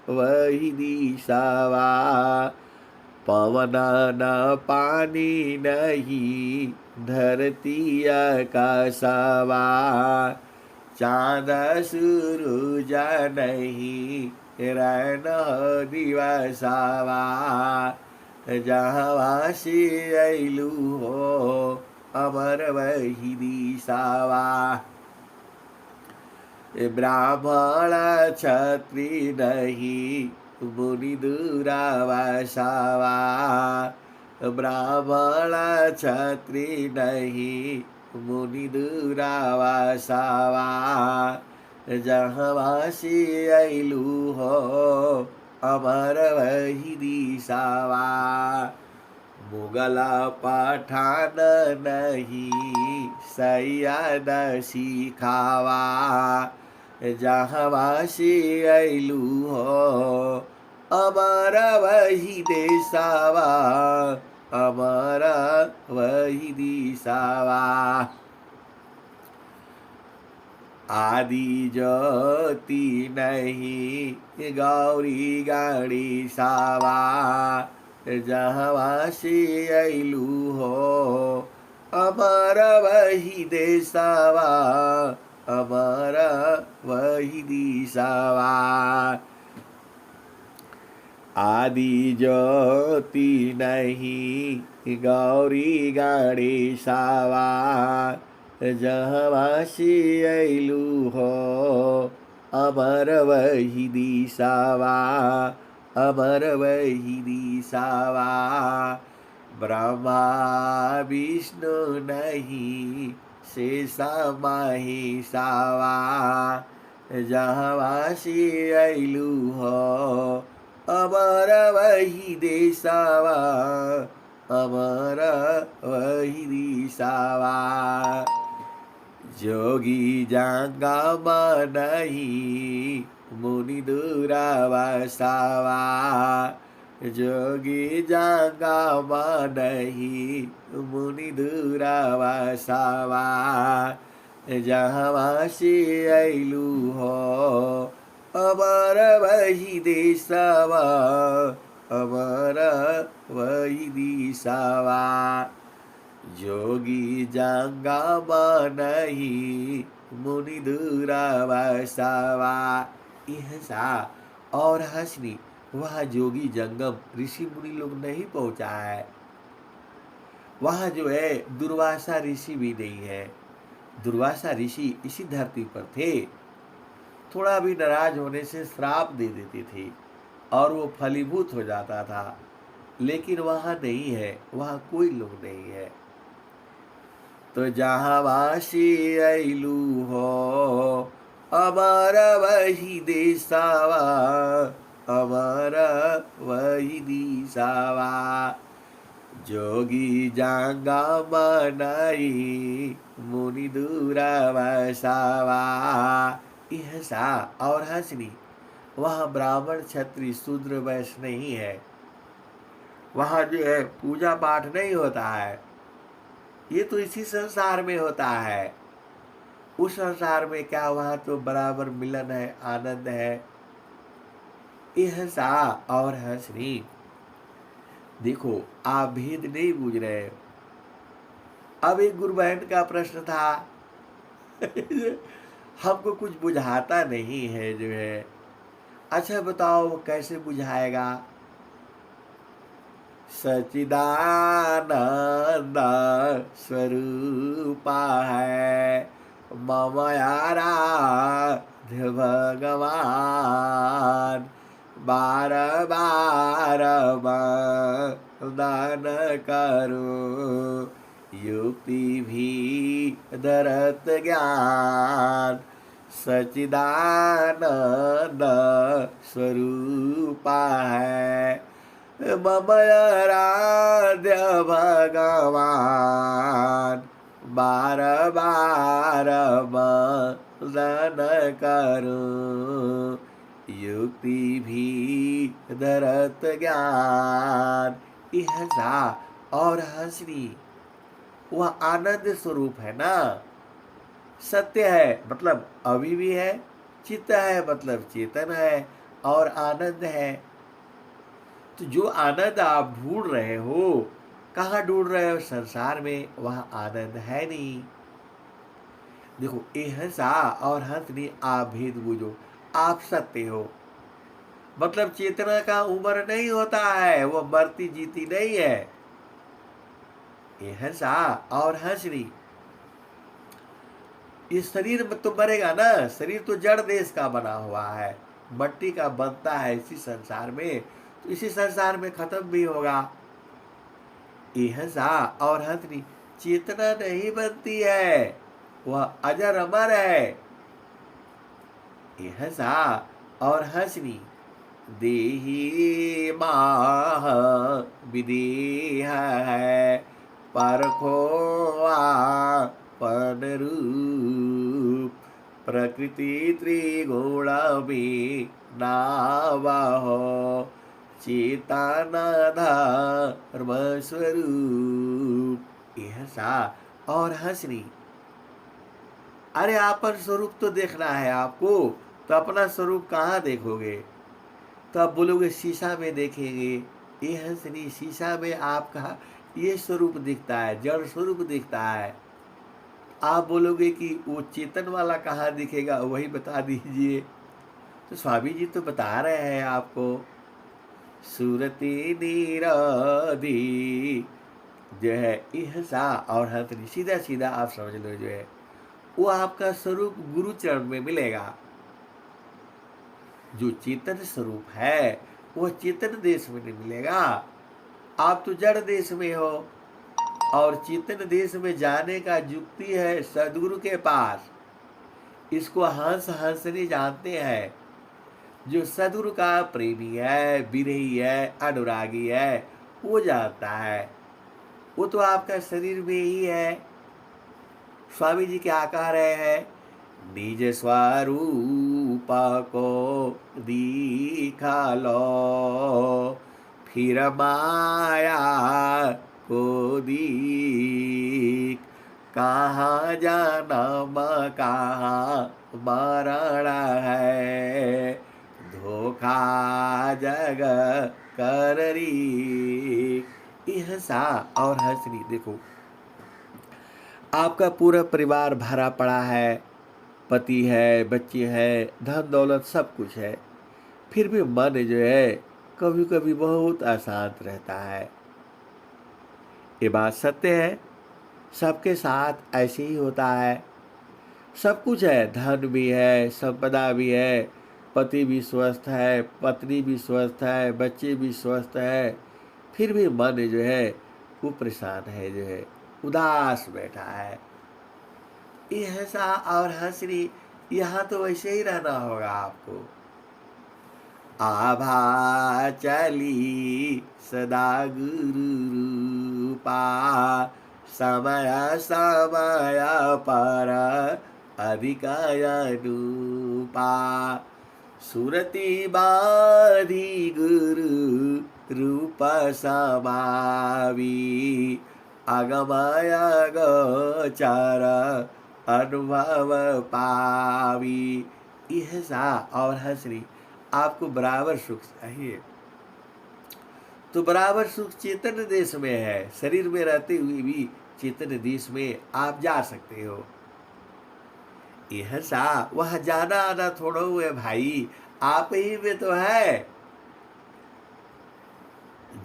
वही दिशवा। पवन न पानी नहीं, धरती आकाशवा, चाँद सूरज नहीं, रैन दिवसवा। जहाँ वासी अइलू हो, अमर वही दिशवा। ब्राह्मण क्षत्रिय नहीं, मुनि दुरावासावा। ब्राह्मण क्षत्रिय नहीं, मुनि दुरावासावा। जहाँ वासी अइलू हो, अमर वही दिशावा। मुगल पठान नहीं, सैयद सिखावा। जहाँ वासी अइलू हो, अमर वही देशवा, अमर वही दिशवा। आदि ज्योति नहीं, गौरी गणेशवा। जहाँ वासी अइलू हो, अमर वही देशवा, अमर वही दिशवा। आदि ज्योति नहीं, गौरी गणेशवा। जहाँ वासी अइलू हो, अमर वही दिशवा, अमर वही दिशवा। ब्रह्मा विष्णु नहीं, शेष महेशवा। जहाँ वासी अइलू हो, अमर वही देशवा, अमर वही दिशवा। जोगी जंगम नहीं, मुनि दुरावासावा। जोगी जंगम नहीं, मुनि दुरावासावा। जहाँ वासी अइलू हो, अमर वही देशवा, अमर वही दिशवा। जोगी जंगम नहीं, मुनि दुरावासावा। यह सा और हंसनी वह जोगी जंगम ऋषि मुनि लोग नहीं पहुंचा है। वहाँ जो है दुर्वासा ऋषि भी नहीं है। दुर्वासा ऋषि इसी धरती पर थे, थोड़ा भी नाराज होने से श्राप दे देते थे और वो फलीभूत हो जाता था। लेकिन वहाँ नहीं है, वहाँ कोई लोग नहीं है। तो जहाँ वासी अइलू हो, अमर वही देशवा, अमर वही दिशवा। जोगी जंगम नहीं, मुनि दुरावासावा। यह सा और हंसनी वहाँ ब्राह्मण क्षत्रिय शूद्र वैश्य नहीं है। वहाँ जो है पूजा पाठ नहीं होता है। ये तो इसी संसार में होता है। उस संसार में क्या, वहाँ तो बराबर मिलन है, आनंद है। यह सा और हंसनी देखो, आप भेद नहीं बूझ रहे। अब एक गुरु बहन का प्रश्न था हमको कुछ बुझाता नहीं है जो है। अच्छा बताओ वो कैसे बुझाएगा? सच्चिदानंद स्वरूपा है मम आराध्य भगवान, बार बार वंदन करो युक्ति भी धरत ज्ञान, सच्चिदानंद स्वरूपा है मम आराध्य भगवान, बार बार वंदन करो युक्ति भी धरत ज्ञान। इहसा और हंसनी वह आनंद स्वरूप है ना, सत्य है मतलब अभी भी है, चित्त है मतलब चेतन है, और आनंद है। तो जो आनंद आप ढूंढ रहे हो, कहाँ ढूंढ रहे हो? संसार में, वह आनंद है नहीं। देखो ये हंसा और हंस नहीं, आप भेद बूझो, आप सत्य हो। मतलब चेतना का उम्र नहीं होता है, वो मरती जीती नहीं है। ये हंसा और हंसनी, इस शरीर में तो मरेगा ना, शरीर तो जड़ देश का बना हुआ है, मट्टी का बनता है इसी संसार में, तो इसी संसार में खत्म भी होगा। ये हंसा और हंसनी चेतना नहीं बनती है, वह अजर अमर है। ये हंसा और हंसनी देही माह विदेह है, परखो आपन रूप, प्रकृति त्रिगुण में नावहो, चेतन धर्म स्वरूप। यह सा और हंसनी, अरे आपन स्वरूप तो देखना है आपको, तो अपना स्वरूप कहाँ देखोगे? तो आप बोलोगे शीशा में देखेंगे। ये हंसनी शीशा में आपका ये स्वरूप दिखता है, जड़ स्वरूप दिखता है। आप बोलोगे कि वो चेतन वाला कहाँ दिखेगा, वही बता दीजिए। तो स्वामी जी तो बता रहे हैं आपको, सूरती नीरदी जो है इहसा और हंसनी, सीधा सीधा आप समझ लो जो है वो आपका स्वरूप गुरु चरण में मिलेगा। जो चेतन स्वरूप है वह चेतन देश में नहीं मिलेगा। आप तो जड़ देश में हो, और चेतन देश में जाने का युक्ति है सदगुरु के पास। इसको हंस हंसनी जानते हैं। जो सदगुरु का प्रेमी है, विरही है, अनुरागी है, वो जानता है। वो तो आपका शरीर में ही है। स्वामी जी क्या कह रहे हैं? निज स्वरूप को दिखा लो, फिर माया को दीख, कहाँ जन्म कहाँ मरण है, धोखा जग कर री। हंसा और हंसनी, देखो आपका पूरा परिवार भरा पड़ा है, पति है, बच्चे हैं, धन दौलत सब कुछ है, फिर भी मन जो है कभी कभी बहुत अशांत रहता है। ये बात सत्य है, सबके साथ ऐसे ही होता है। सब कुछ है, धन भी है, संपदा भी है, पति भी स्वस्थ है, पत्नी भी स्वस्थ है, बच्चे भी स्वस्थ है, फिर भी मन जो है वो परेशान है, जो है उदास बैठा है। ये हंसा और हंसनी, यहाँ तो वैसे ही रहना होगा आपको। आभा चली सदा गुरु रूपा, समय समय पर अधिक अनुपा, सुरति बाधी गुरु रूप समावी, अगमय गोचर अनुभव पावी। यह सा और हंसनी, आपको बराबर सुख चाहिए तो बराबर सुख चेतन देश में है। शरीर में रहते हुए भी चेतन देश में आप जा सकते हो। ये हंसा, वह जाना आना थोड़ा हुए भाई, आप ही में तो है।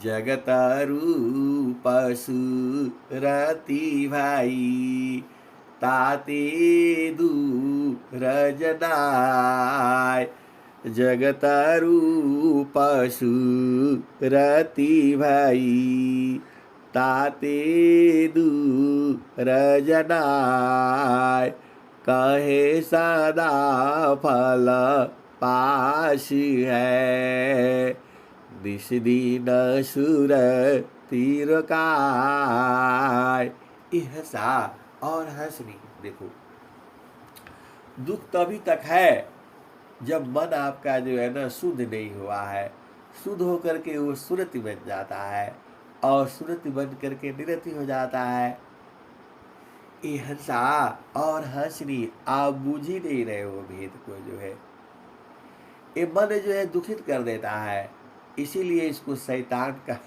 जगत रूप सुरति भाई, ताते दूर जनाय। जगत रूप सुरति भाई, ताते दूर जनाय। कहे सदा फल पास है, दिस दिन सुर तीर काय। हंसा और हंसनी। देखो, दुख तभी तक है जब मन आपका जो है ना शुद्ध नहीं हुआ है। शुद्ध होकर के वो सुरति बन जाता है, और सुरति बन करके निरति हो जाता है। ये हंसा और हंसनी, आप बूझ ही नहीं रहे हो भेद को जो है। ये मन जो है दुखित कर देता है, इसीलिए इसको शैतान का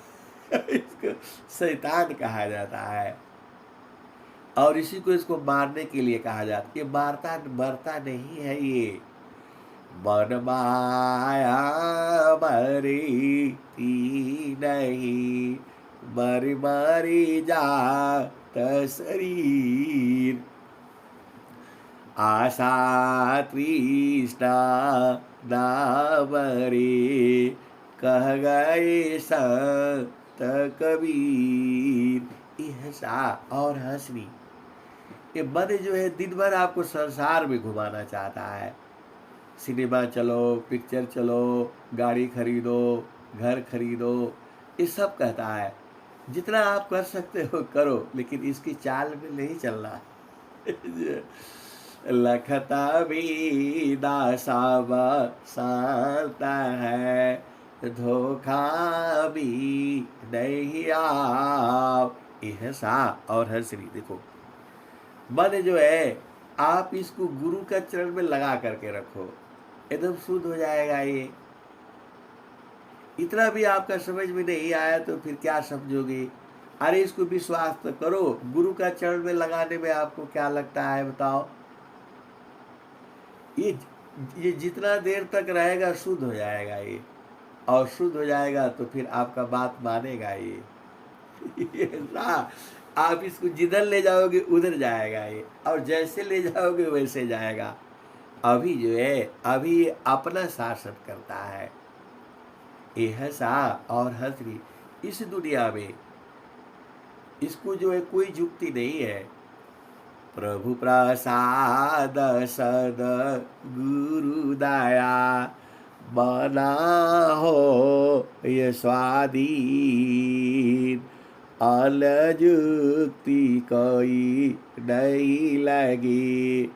इसको शैतान कहा जाता है, और इसी को इसको मारने के लिए कहा जाता है। ये मरता नहीं है। ये मन माया मरी नहीं, मरी मरी जात शरीर। आशा तृष्णा ना मरे, कह गए संत कबीर। ये हंसा और हंसनी। ये मन जो है दिन भर आपको संसार में घुमाना चाहता है। सिनेमा चलो, पिक्चर चलो, गाड़ी खरीदो, घर खरीदो, ये सब कहता है। जितना आप कर सकते हो करो, लेकिन इसकी चाल में नहीं चलना। लखता भी दासाब साता है, धोखा भी नहीं आओ। ये हंसा और हंसनी। देखो, मन जो है आप इसको गुरु का चरण में लगा करके रखो, एकदम शुद्ध हो जाएगा। ये इतना भी आपका समझ में नहीं आया तो फिर क्या समझोगे। अरे इसको विश्वास तो करो, गुरु का चरण में लगाने में आपको क्या लगता है बताओ। ये जितना देर तक रहेगा शुद्ध हो जाएगा ये, और शुद्ध हो जाएगा तो फिर आपका बात मानेगा ये ना। आप इसको जिधर ले जाओगे उधर जाएगा ये, और जैसे ले जाओगे वैसे जाएगा। अभी जो है अभी अपना शासन करता है। ये हंसा और हंसनी। इस दुनिया में इसको जो है कोई जुक्ति नहीं है। प्रभु प्रसाद सद गुरु दया, बना हो ये स्वाधीन। अलजुक्ति कोई नहीं लगी,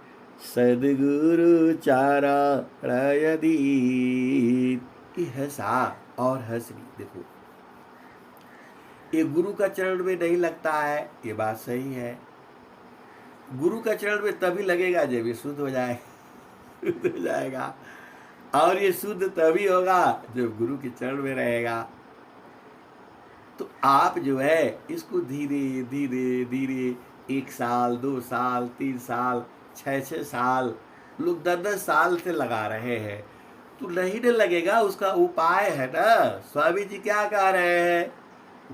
सदगुरु चरण दीन। ये हंसा और हंसनी। देखो, ये गुरु का चरण में नहीं लगता है, ये बात सही है। गुरु का चरण में तभी लगेगा जब ये शुद्ध हो जाएगा, और ये शुद्ध तभी होगा जब गुरु के चरण में रहेगा। तो आप जो है इसको धीरे धीरे धीरे 1 साल 2 साल 3 साल 6 साल, लोग 10 साल से लगा रहे हैं, तो नहीं न लगेगा। उसका उपाय है ना। स्वामी जी क्या कह रहे हैं,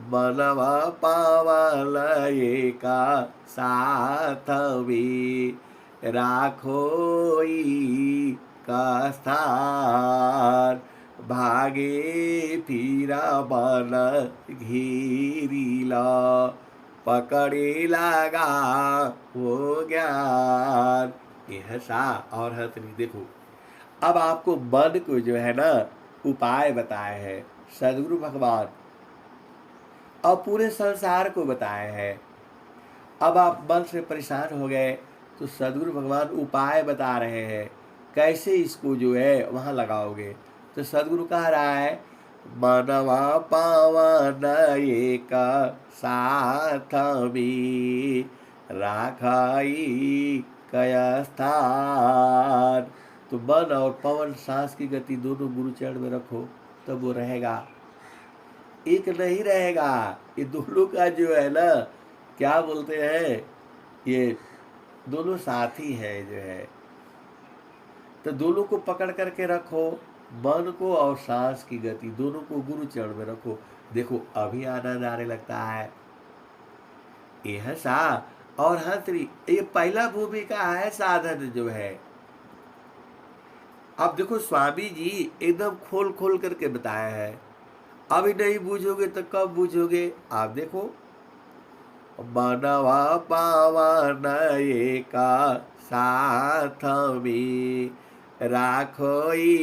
मनवा पावल एका साथ में, राखोई का स्थान। भागे फिरा मन घेरीला, पकड़े लगा वो ज्ञान। ये हंसा और हंसनी। देखो, अब आपको मन को जो है ना उपाय बताए हैं सदगुरु भगवान, और पूरे संसार को बताए हैं। अब आप मन से परेशान हो गए तो सदगुरु भगवान उपाय बता रहे हैं कैसे इसको जो है वहाँ लगाओगे। तो सदगुरु कह रहा है, मनवा पावन एक साथ में, राखाई कया स्थान। तो मन और पवन सांस की गति दोनों गुरु चरण में रखो, तब वो रहेगा। एक नहीं रहेगा, ये दोनों का जो है ना क्या बोलते हैं, ये दोनों साथी है जो है। तो दोनों को पकड़ करके रखो, मन को और सांस की गति दोनों को गुरु चरण में रखो। देखो अभी आनंद आने लगता है। यह सा और हंसरी, ये पहला भूमिका है साधन जो है। अब देखो स्वामी जी एकदम खोल खोल करके बताया है। अभी नहीं बूझोगे तो कब बूझोगे? आप देखो, बनवा पावन एका साथ में राखोई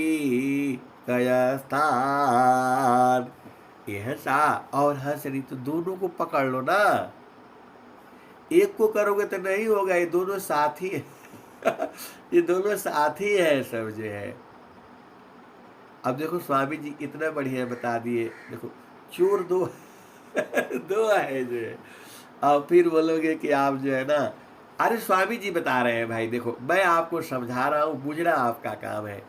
कय स्थान। यह सा और हंसरी तो दोनों को पकड़ लो ना। एक को करोगे तो नहीं होगा, ये दोनों साथी है। ये दोनों साथी है सब जो है। अब देखो स्वामी जी इतना बढ़िया बता दिए। देखो चोर दो दो है जो है। अब फिर बोलोगे कि आप जो है ना, अरे स्वामी जी बता रहे हैं भाई, देखो मैं आपको समझा रहा हूँ, बुझना आपका काम है।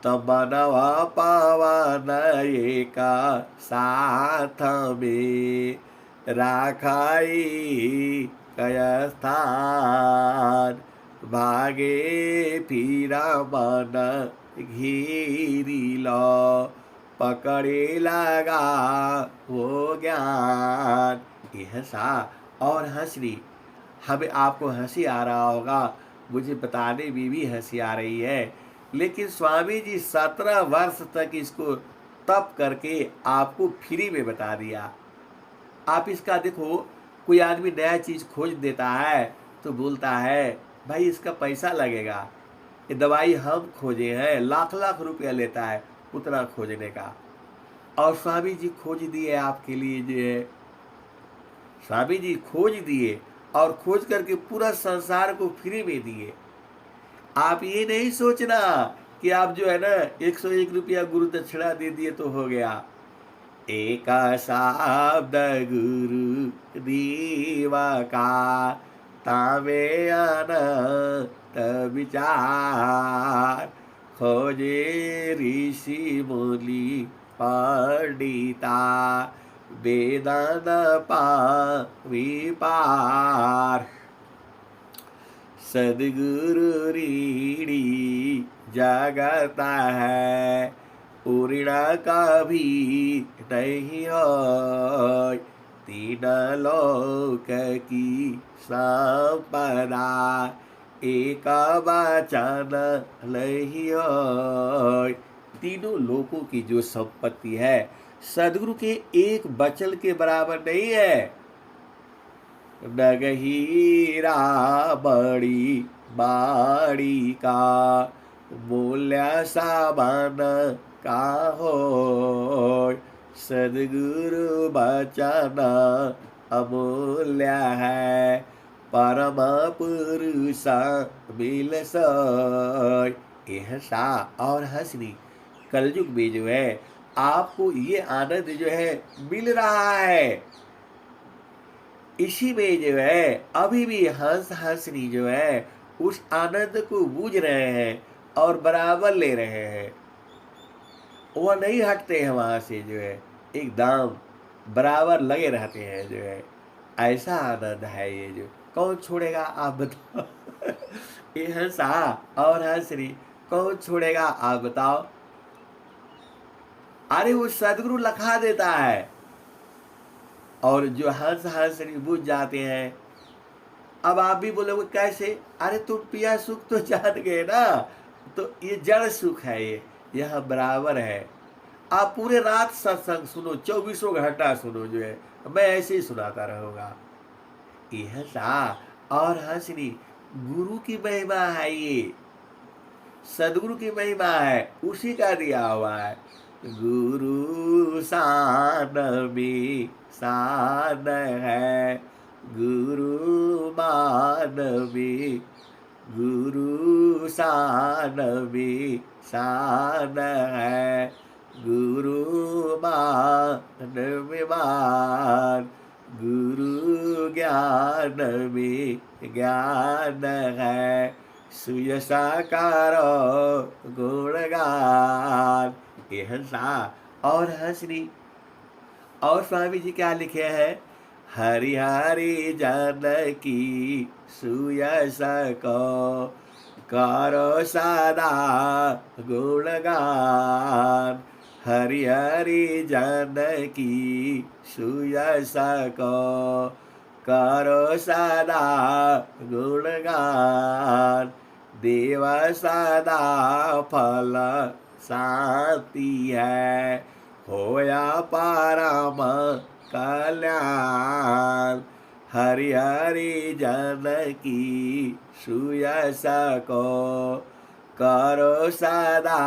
तब बनवा पावन एका साथ में राखाई कय स्थान। भागे फिरा मन घेरी लो, पकड़े लगा वो ज्ञान। यह सा और हंसरी, हमें आपको हंसी आ रहा होगा, मुझे बताने में भी हंसी आ रही है, लेकिन स्वामी जी 17 वर्ष तक इसको तप करके आपको फ्री में बता दिया। आप इसका देखो, कोई आदमी नया चीज खोज देता है तो बोलता है भाई इसका पैसा लगेगा, ये दवाई हम खोजे हैं, लाख लाख रुपया लेता है उतना खोजने का। और स्वामी जी खोज दिए आपके लिए जो है, स्वामी जी खोज दिए और खोज करके पूरा संसार को फ्री में दिए। आप ये नहीं सोचना कि आप जो है ना 101 रुपया गुरु दक्षिणा दे दिए तो हो गया। एक शब्द गुरु दीवा का तावे अनंत विचार। खोजे ऋषि मुनि पंडिता वेदन पावी पार। सदगुरु रीढ़ी जगता है, उड़ना कभी नहीं हो। तीन लोक की संपदा, एक वचन नहीं हो। तीनों लोकों की जो संपत्ति है सदगुरु के एक वचन के बराबर नहीं है। नगहीरा बड़ी बाड़ी का, मूल्य सामान का हो। सदगुरु वचन अमूल्य है, परम पुरुष मिल सोय। यह सा और हंसनी कलयुग में जो है आपको ये आनंद जो है मिल रहा है। इसी में जो है अभी भी हंस हंसनी जो है उस आनंद को बूझ रहे हैं और बराबर ले रहे हैं। वह नहीं हटते हैं वहां से, जो है एकदम बराबर लगे रहते हैं जो है। ऐसा आनंद है ये, जो कौन छोड़ेगा आप बताओ। ये हंसा और हंसनी कौन छोड़ेगा आप बताओ। अरे वो सदगुरु लखा देता है और जो हंस हंसनी बुझ जाते हैं। अब आप भी बोलोगे कैसे? अरे तुम पिया सुख तो जान गए ना, तो ये जड़ सुख है, ये यह बराबर है। आप पूरे रात सत्संग सुनो, 24 घंटा सुनो, जो है मैं ऐसे ही सुनाता रहूंगा। यह सा और हंसनी गुरु की महिमा है, ये सदगुरु की महिमा है, उसी का दिया हुआ है। गुरु शान में शान है, गुरु मान में, गुरु शान में शान है, गुरु मान में मान, गुरु ज्ञान में ज्ञान है, सुय साकार गुणगान। ये हंसा और हंसनी। और स्वामी जी क्या लिखे हैं? हरि हरि जानकी सुयस को, करो सदा गुणगान। हरि हरि जानकी सुयस को करो सदा गुणगान। देव सदा फल शांति है, होया परम कल्याण। हरि हरि जानकी सुयस को करो सदा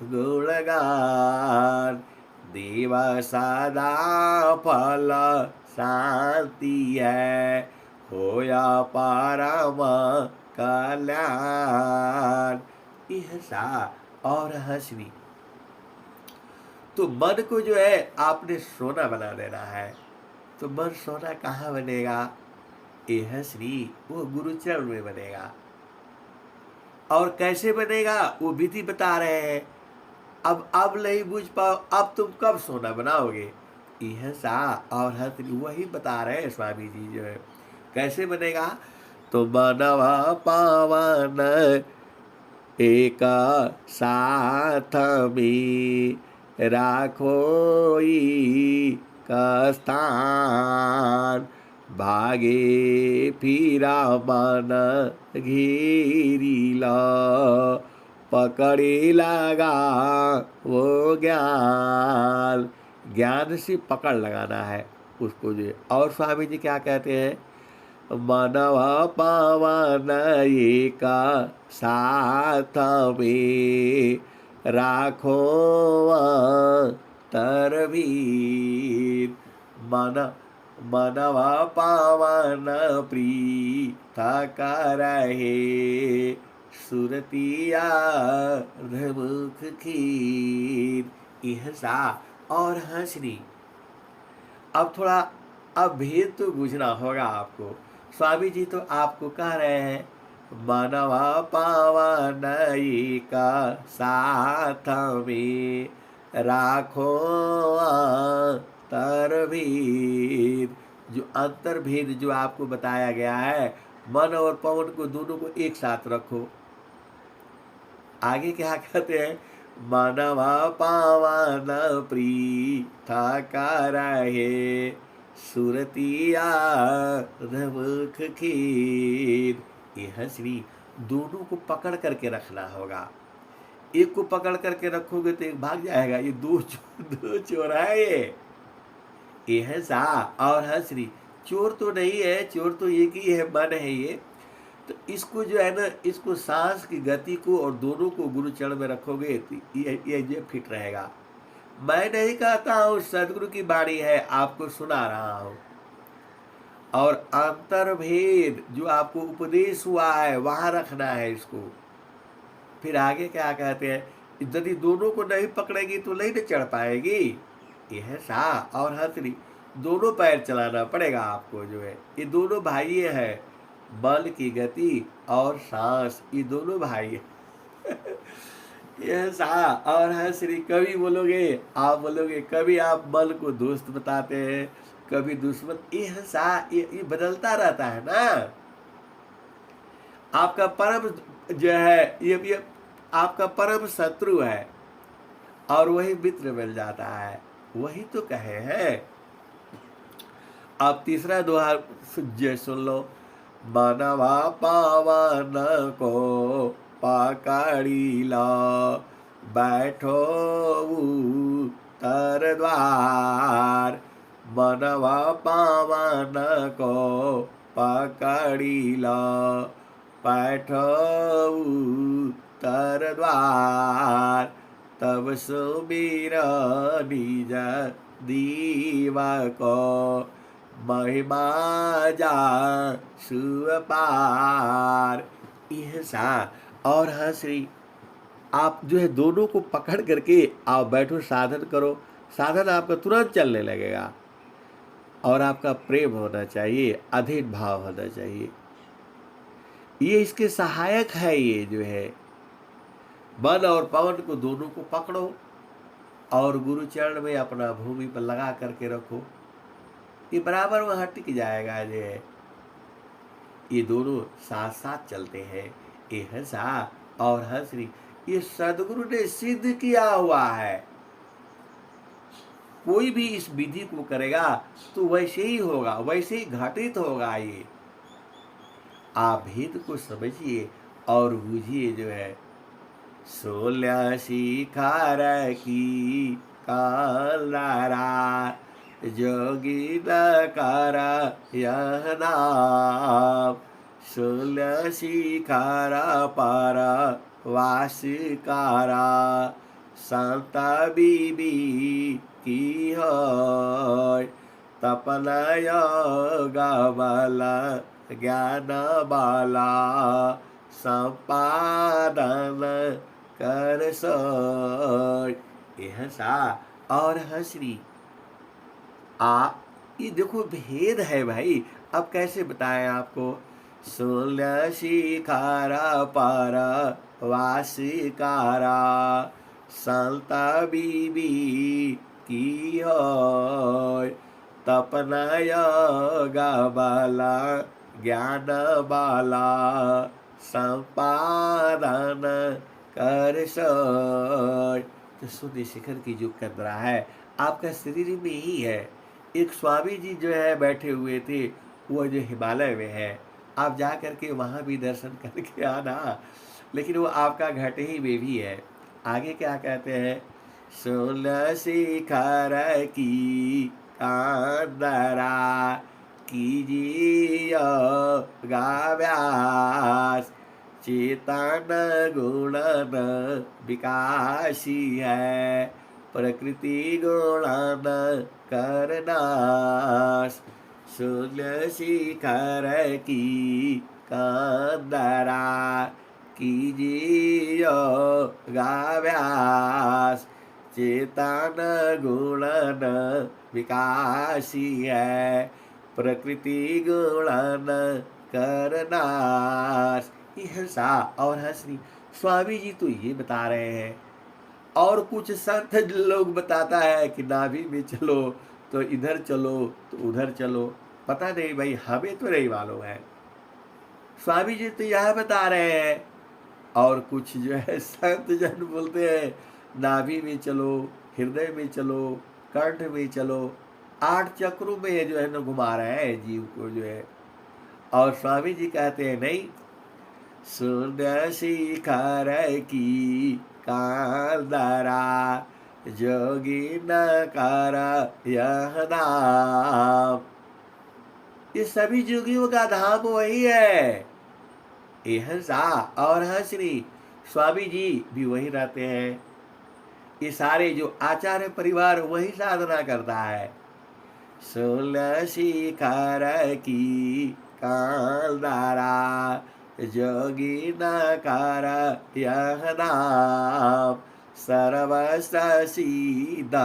गुणगान। देव सदा फल शांति है, होया परम कल्याण। ईहसा और हंसनी। तो मन को जो है आपने सोना बना देना है। तो मन सोना कहाँ बनेगा? यह श्री वो गुरुचरण में बनेगा। और कैसे बनेगा वो विधि बता रहे हैं। अब नहीं बुझ पाओ, अब तुम कब सोना बनाओगे? यह सा और हंसनी वही बता रहे हैं स्वामी जी जो है कैसे बनेगा। तो मनवा पावन एक साथ में राखो का स्थान। भागे फिरा मन घेरी ला, पकड़े लगा वो ज्ञान। ज्ञान से पकड़ लगाना है उसको जो। और स्वामी जी क्या कहते हैं? मनवा पावन एक साथ में राखो तरवीर। मनवा पावन प्रीत रहे, सुरतिया मुख खीर। यह सा और हंसनी। अब थोड़ा अब भेद तो बुझना होगा आपको। स्वामी जी तो आपको कह रहे हैं मनवा पावन का साथ में राखो अंतर्भेद। जो अंतर्भेद जो आपको बताया गया है, मन और पवन को दोनों को एक साथ रखो। आगे क्या कहते हैं? मनवा पावन प्रीत रहे, सुरतिया मुख खीर। यह श्री दोनों को पकड़ करके रखना होगा। एक को पकड़ करके रखोगे तो एक भाग जाएगा। ये दो चोर है ये है सा और हंसरी। चोर तो नहीं है, चोर तो एक ही है, मन है ये। तो इसको जो है ना, इसको सांस की गति को और दोनों को गुरु चरण में रखोगे तो ये फिट रहेगा। मैं नहीं कहता हूँ, सदगुरु की बाणी है, आपको सुना रहा हूँ। और अंतर्भेद जो आपको उपदेश हुआ है वहां रखना है इसको। फिर आगे क्या कहते हैं? यदि दोनों को नहीं पकड़ेगी तो नहीं न चढ़ पाएगी। यह सा और हथनी दोनों पैर चलाना पड़ेगा आपको जो है। ये दोनों भाई है, बल की गति और सांस, ये दोनों भाई यह सा और हंसरी। कभी बोलोगे आप बोलोगे, कभी आप बल को दोस्त बताते हैं, कभी दुश्मन। यह सा ये बदलता रहता है ना। आपका परम जो है ये आपका परम शत्रु है और वही मित्र मिल जाता है। वही तो कहे हैं। आप तीसरा दोहा सुन लो। मनवा पावन को पकड़ी लो, बैठो उत्तर द्वार। मनवा पावन को पकड़ी लो, बैठो उत्तर द्वार। तब सुमिर निज दीवा को, महिमा जा सुपार। यह सा और हंसरी। आप जो है दोनों को पकड़ करके आप बैठो, साधन करो। साधन आपका तुरंत चलने लगेगा। और आपका प्रेम होना चाहिए, अधीन भाव होना चाहिए। ये इसके सहायक है। ये जो है मन और पवन को दोनों को पकड़ो और गुरु चरण में अपना भूमि पर लगा करके रखो। ये बराबर वहां टिक जाएगा। जो है ये दोनों साथ साथ चलते हैं, ये हंसा और हंसरी, ये सदगुरु ने सिद्ध किया हुआ है। कोई भी इस विधि को करेगा तो वैसे ही होगा, वैसे ही घटित होगा। ये आप भेद को समझिए और बूझिए जो है। 16 शिखर की कालारा जोगी न कर यह नाम। 16 शिखर पर वासिकारा संत बीबी की होय। तपन योग बल ज्ञान बाला संपादन कर सोय। ये हंसा और हंसरी। ये देखो भेद है भाई, अब कैसे बताएं आपको। 16 शिखारा पर वासिकारा संत बीबी की होय। तपन योग बाला ज्ञान बाला संपादन कर सोय। तो शून्य शिखर की जो कदरा है आपका शरीर में ही है। एक स्वामी जी जो है बैठे हुए थे, वो जो हिमालय में है, आप जा करके वहाँ भी दर्शन करके आना, लेकिन वो आपका घट ही में भी है। आगे क्या कहते हैं। 16 शिखर की कांदरा कीजिए गाव्यास। चेतन गुणन विकासी है प्रकृति गुणन करनाश। 16 शिखर की कांदरा कीजिए गाव्यास। चेतन गुणन विकासी है प्रकृति गुणन करनाश। ये हंसा और हंसनी। स्वामी जी तो ये बता रहे हैं, और कुछ संत लोग बताता है कि नाभि में चलो तो इधर चलो तो उधर चलो। पता नहीं भाई, हमें तो नहीं मालूम है। स्वामी जी तो यह बता रहे हैं, और कुछ जो है संत जन बोलते हैं नाभि में चलो, हृदय में चलो, कंठ में चलो। 8 चक्रों में जो है ना घुमा रहे हैं जीव को जो है। और स्वामी जी कहते हैं नहीं, 16 शिखर की कांदरा जोगी न कर यह नाम। ये सभी जोगियों का धाम वही है। ये हंसा और हंसनी। स्वामी जी भी वही रहते हैं। ये सारे जो आचार्य परिवार वही साधना करता है। 16 शिखर की कांदरा जोगी न कर यह नाम। सर्वस्व सिद्ध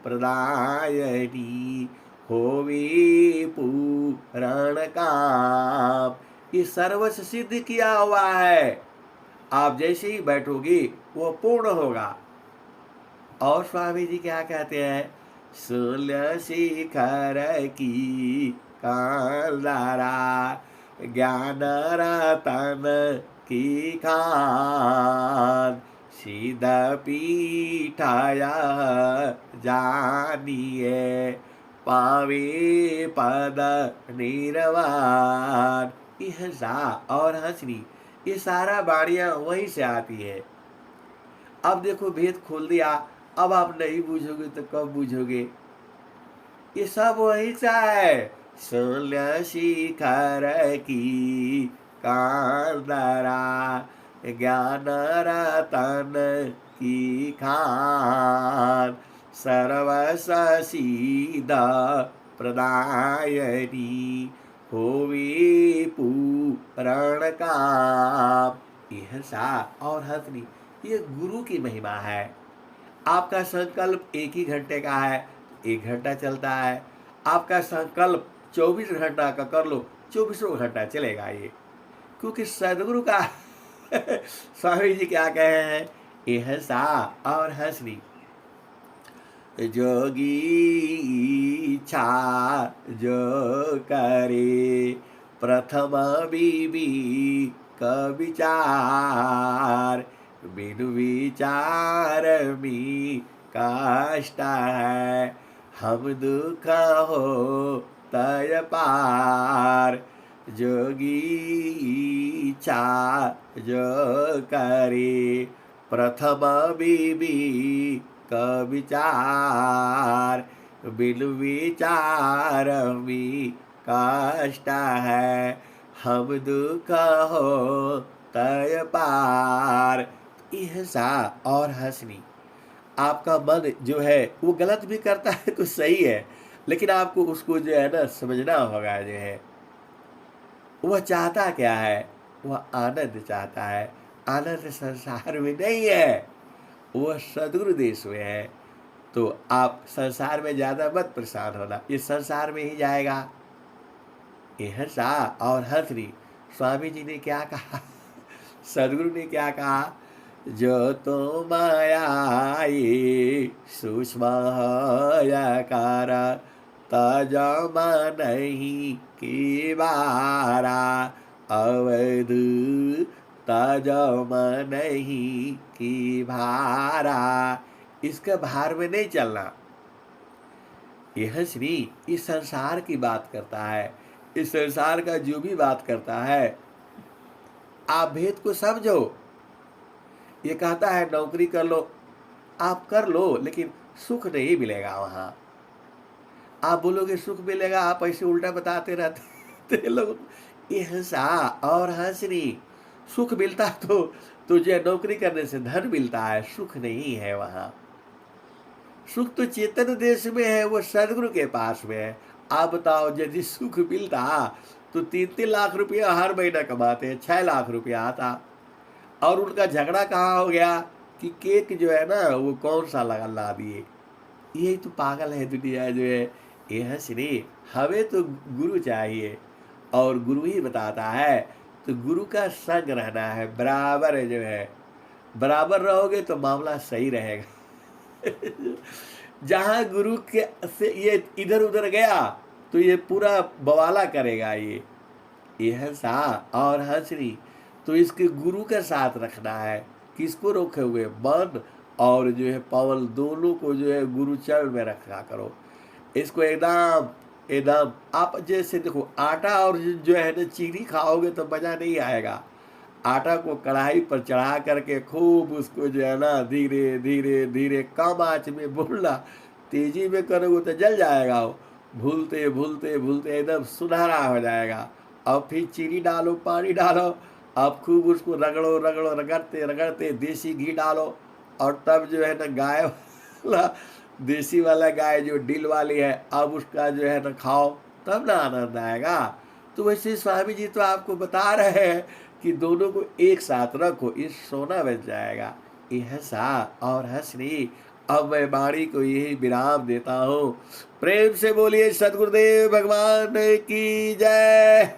प्रदायनी होवी पूरण काम। ये सर्वस्व सिद्ध किया हुआ है, आप जैसे ही बैठोगे वो पूर्ण होगा। और स्वामी जी क्या कहते हैं। 16 शिखर की कांदरा ज्ञान रतन की खान। सीध पीठाया जानिए पावे पद निर्वाण। ये हंसा और हंसनी। ये सारा बाणियां वहीं से आती है। अब देखो भेद खोल दिया, अब आप नहीं बूझोगे तो कब बूझोगे। ये सब वही सा है। 16 शिखर की कांदरा ज्ञान रतन की खान। सर्वस्व सिद्ध प्रदायनी होवी पूरण काम। ये हंसा और हंसनी। ये गुरु की महिमा है। आपका संकल्प 1 ही घंटे का है, 1 घंटा चलता है। आपका संकल्प 24 घंटा का कर लो, 24 घंटा चलेगा ये, क्योंकि सदगुरु का स्वामी जी क्या कहे हैं। ये हंसा और हंसनी। जोगी इच्छा जो करे प्रथम बीबी का विचार, बिनु विचार मी कष्ट है, हम दुख हो तय पार, जोगी इच्छा जो करे, प्रथम बीबी का विचार, बिनु विचार मी कष्ट है, हम दुख हो तय पार। हिंसा और हंसनी, आपका मन जो है वो गलत भी करता है तो सही है, लेकिन आपको उसको जो है ना समझना होगा। जो है वह चाहता क्या है, वह आनंद चाहता है। आनंद संसार में नहीं है, वह सद्गुरु देश में है। तो आप संसार में ज़्यादा मत परेशान होना, ये संसार में ही जाएगा। ये हंसा और हंसनी, स्वामी जी ने क्या कहा, सद्गुरु ने क्या कहा, जो तो मायाई सूक्ष्म आकार, तजम नहीं की बारा, अवध तजम नहीं की भारा। इसके भार में नहीं चलना। यह श्री इस संसार की बात करता है, इस संसार का जो भी बात करता है, आप भेद को समझो। ये कहता है नौकरी कर लो, आप कर लो, लेकिन सुख नहीं मिलेगा वहाँ। आप बोलोगे सुख मिलेगा, आप ऐसे उल्टा बताते रहते लोग। ये हंसा और हंसनी, सुख मिलता तो तुझे नौकरी करने से धन मिलता है, सुख नहीं है वहाँ। सुख तो चेतन देश में है, वो सदगुरु के पास में है। आप बताओ, यदि सुख मिलता तो 3-3 लाख रुपया हर महीना कमाते, 6 लाख रुपया आता। और उनका झगड़ा कहाँ हो गया कि केक जो है ना वो कौन सा ला दिए। यही तो पागल है दुनिया जो है। यह श्री हमें तो गुरु चाहिए, और गुरु ही बताता है, तो गुरु का संग रहना है, बराबर है जो है। बराबर रहोगे तो मामला सही रहेगा। जहाँ गुरु के से ये इधर उधर गया तो ये पूरा बवाला करेगा। ये हंसा और हंसनी, तो इसके गुरु का साथ रखना है। किसको रोके हुए, मन और जो है पवन, दोनों को जो है गुरु चरण में रखा करो। इसको एकदम एकदम आप जैसे देखो, आटा और जो है ना चीनी खाओगे तो मज़ा नहीं आएगा। आटा को कढ़ाई पर चढ़ा करके खूब उसको जो है ना धीरे धीरे धीरे कम आंच में भूनना। तेजी में करोगे तो जल जाएगा वो, भूलते भूलते भूलते एकदम सुनहरा हो जाएगा। अब फिर चीनी डालो, पानी डालो, अब खूब उसको रगड़ो रगड़ो, रगड़ते रगड़ते देसी घी डालो, और तब जो है ना गाय वाला, देसी वाला गाय जो डिल वाली है, अब उसका जो है ना खाओ, तब ना आनंद आएगा। तो वैसे स्वामी जी तो आपको बता रहे हैं कि दोनों को एक साथ रखो, इस सोना बन जाएगा। ये हंसा और हंसनी। अब मैं वाणी को यही विराम देता हूँ। प्रेम से बोलिए सद्गुरुदेव भगवान की जय।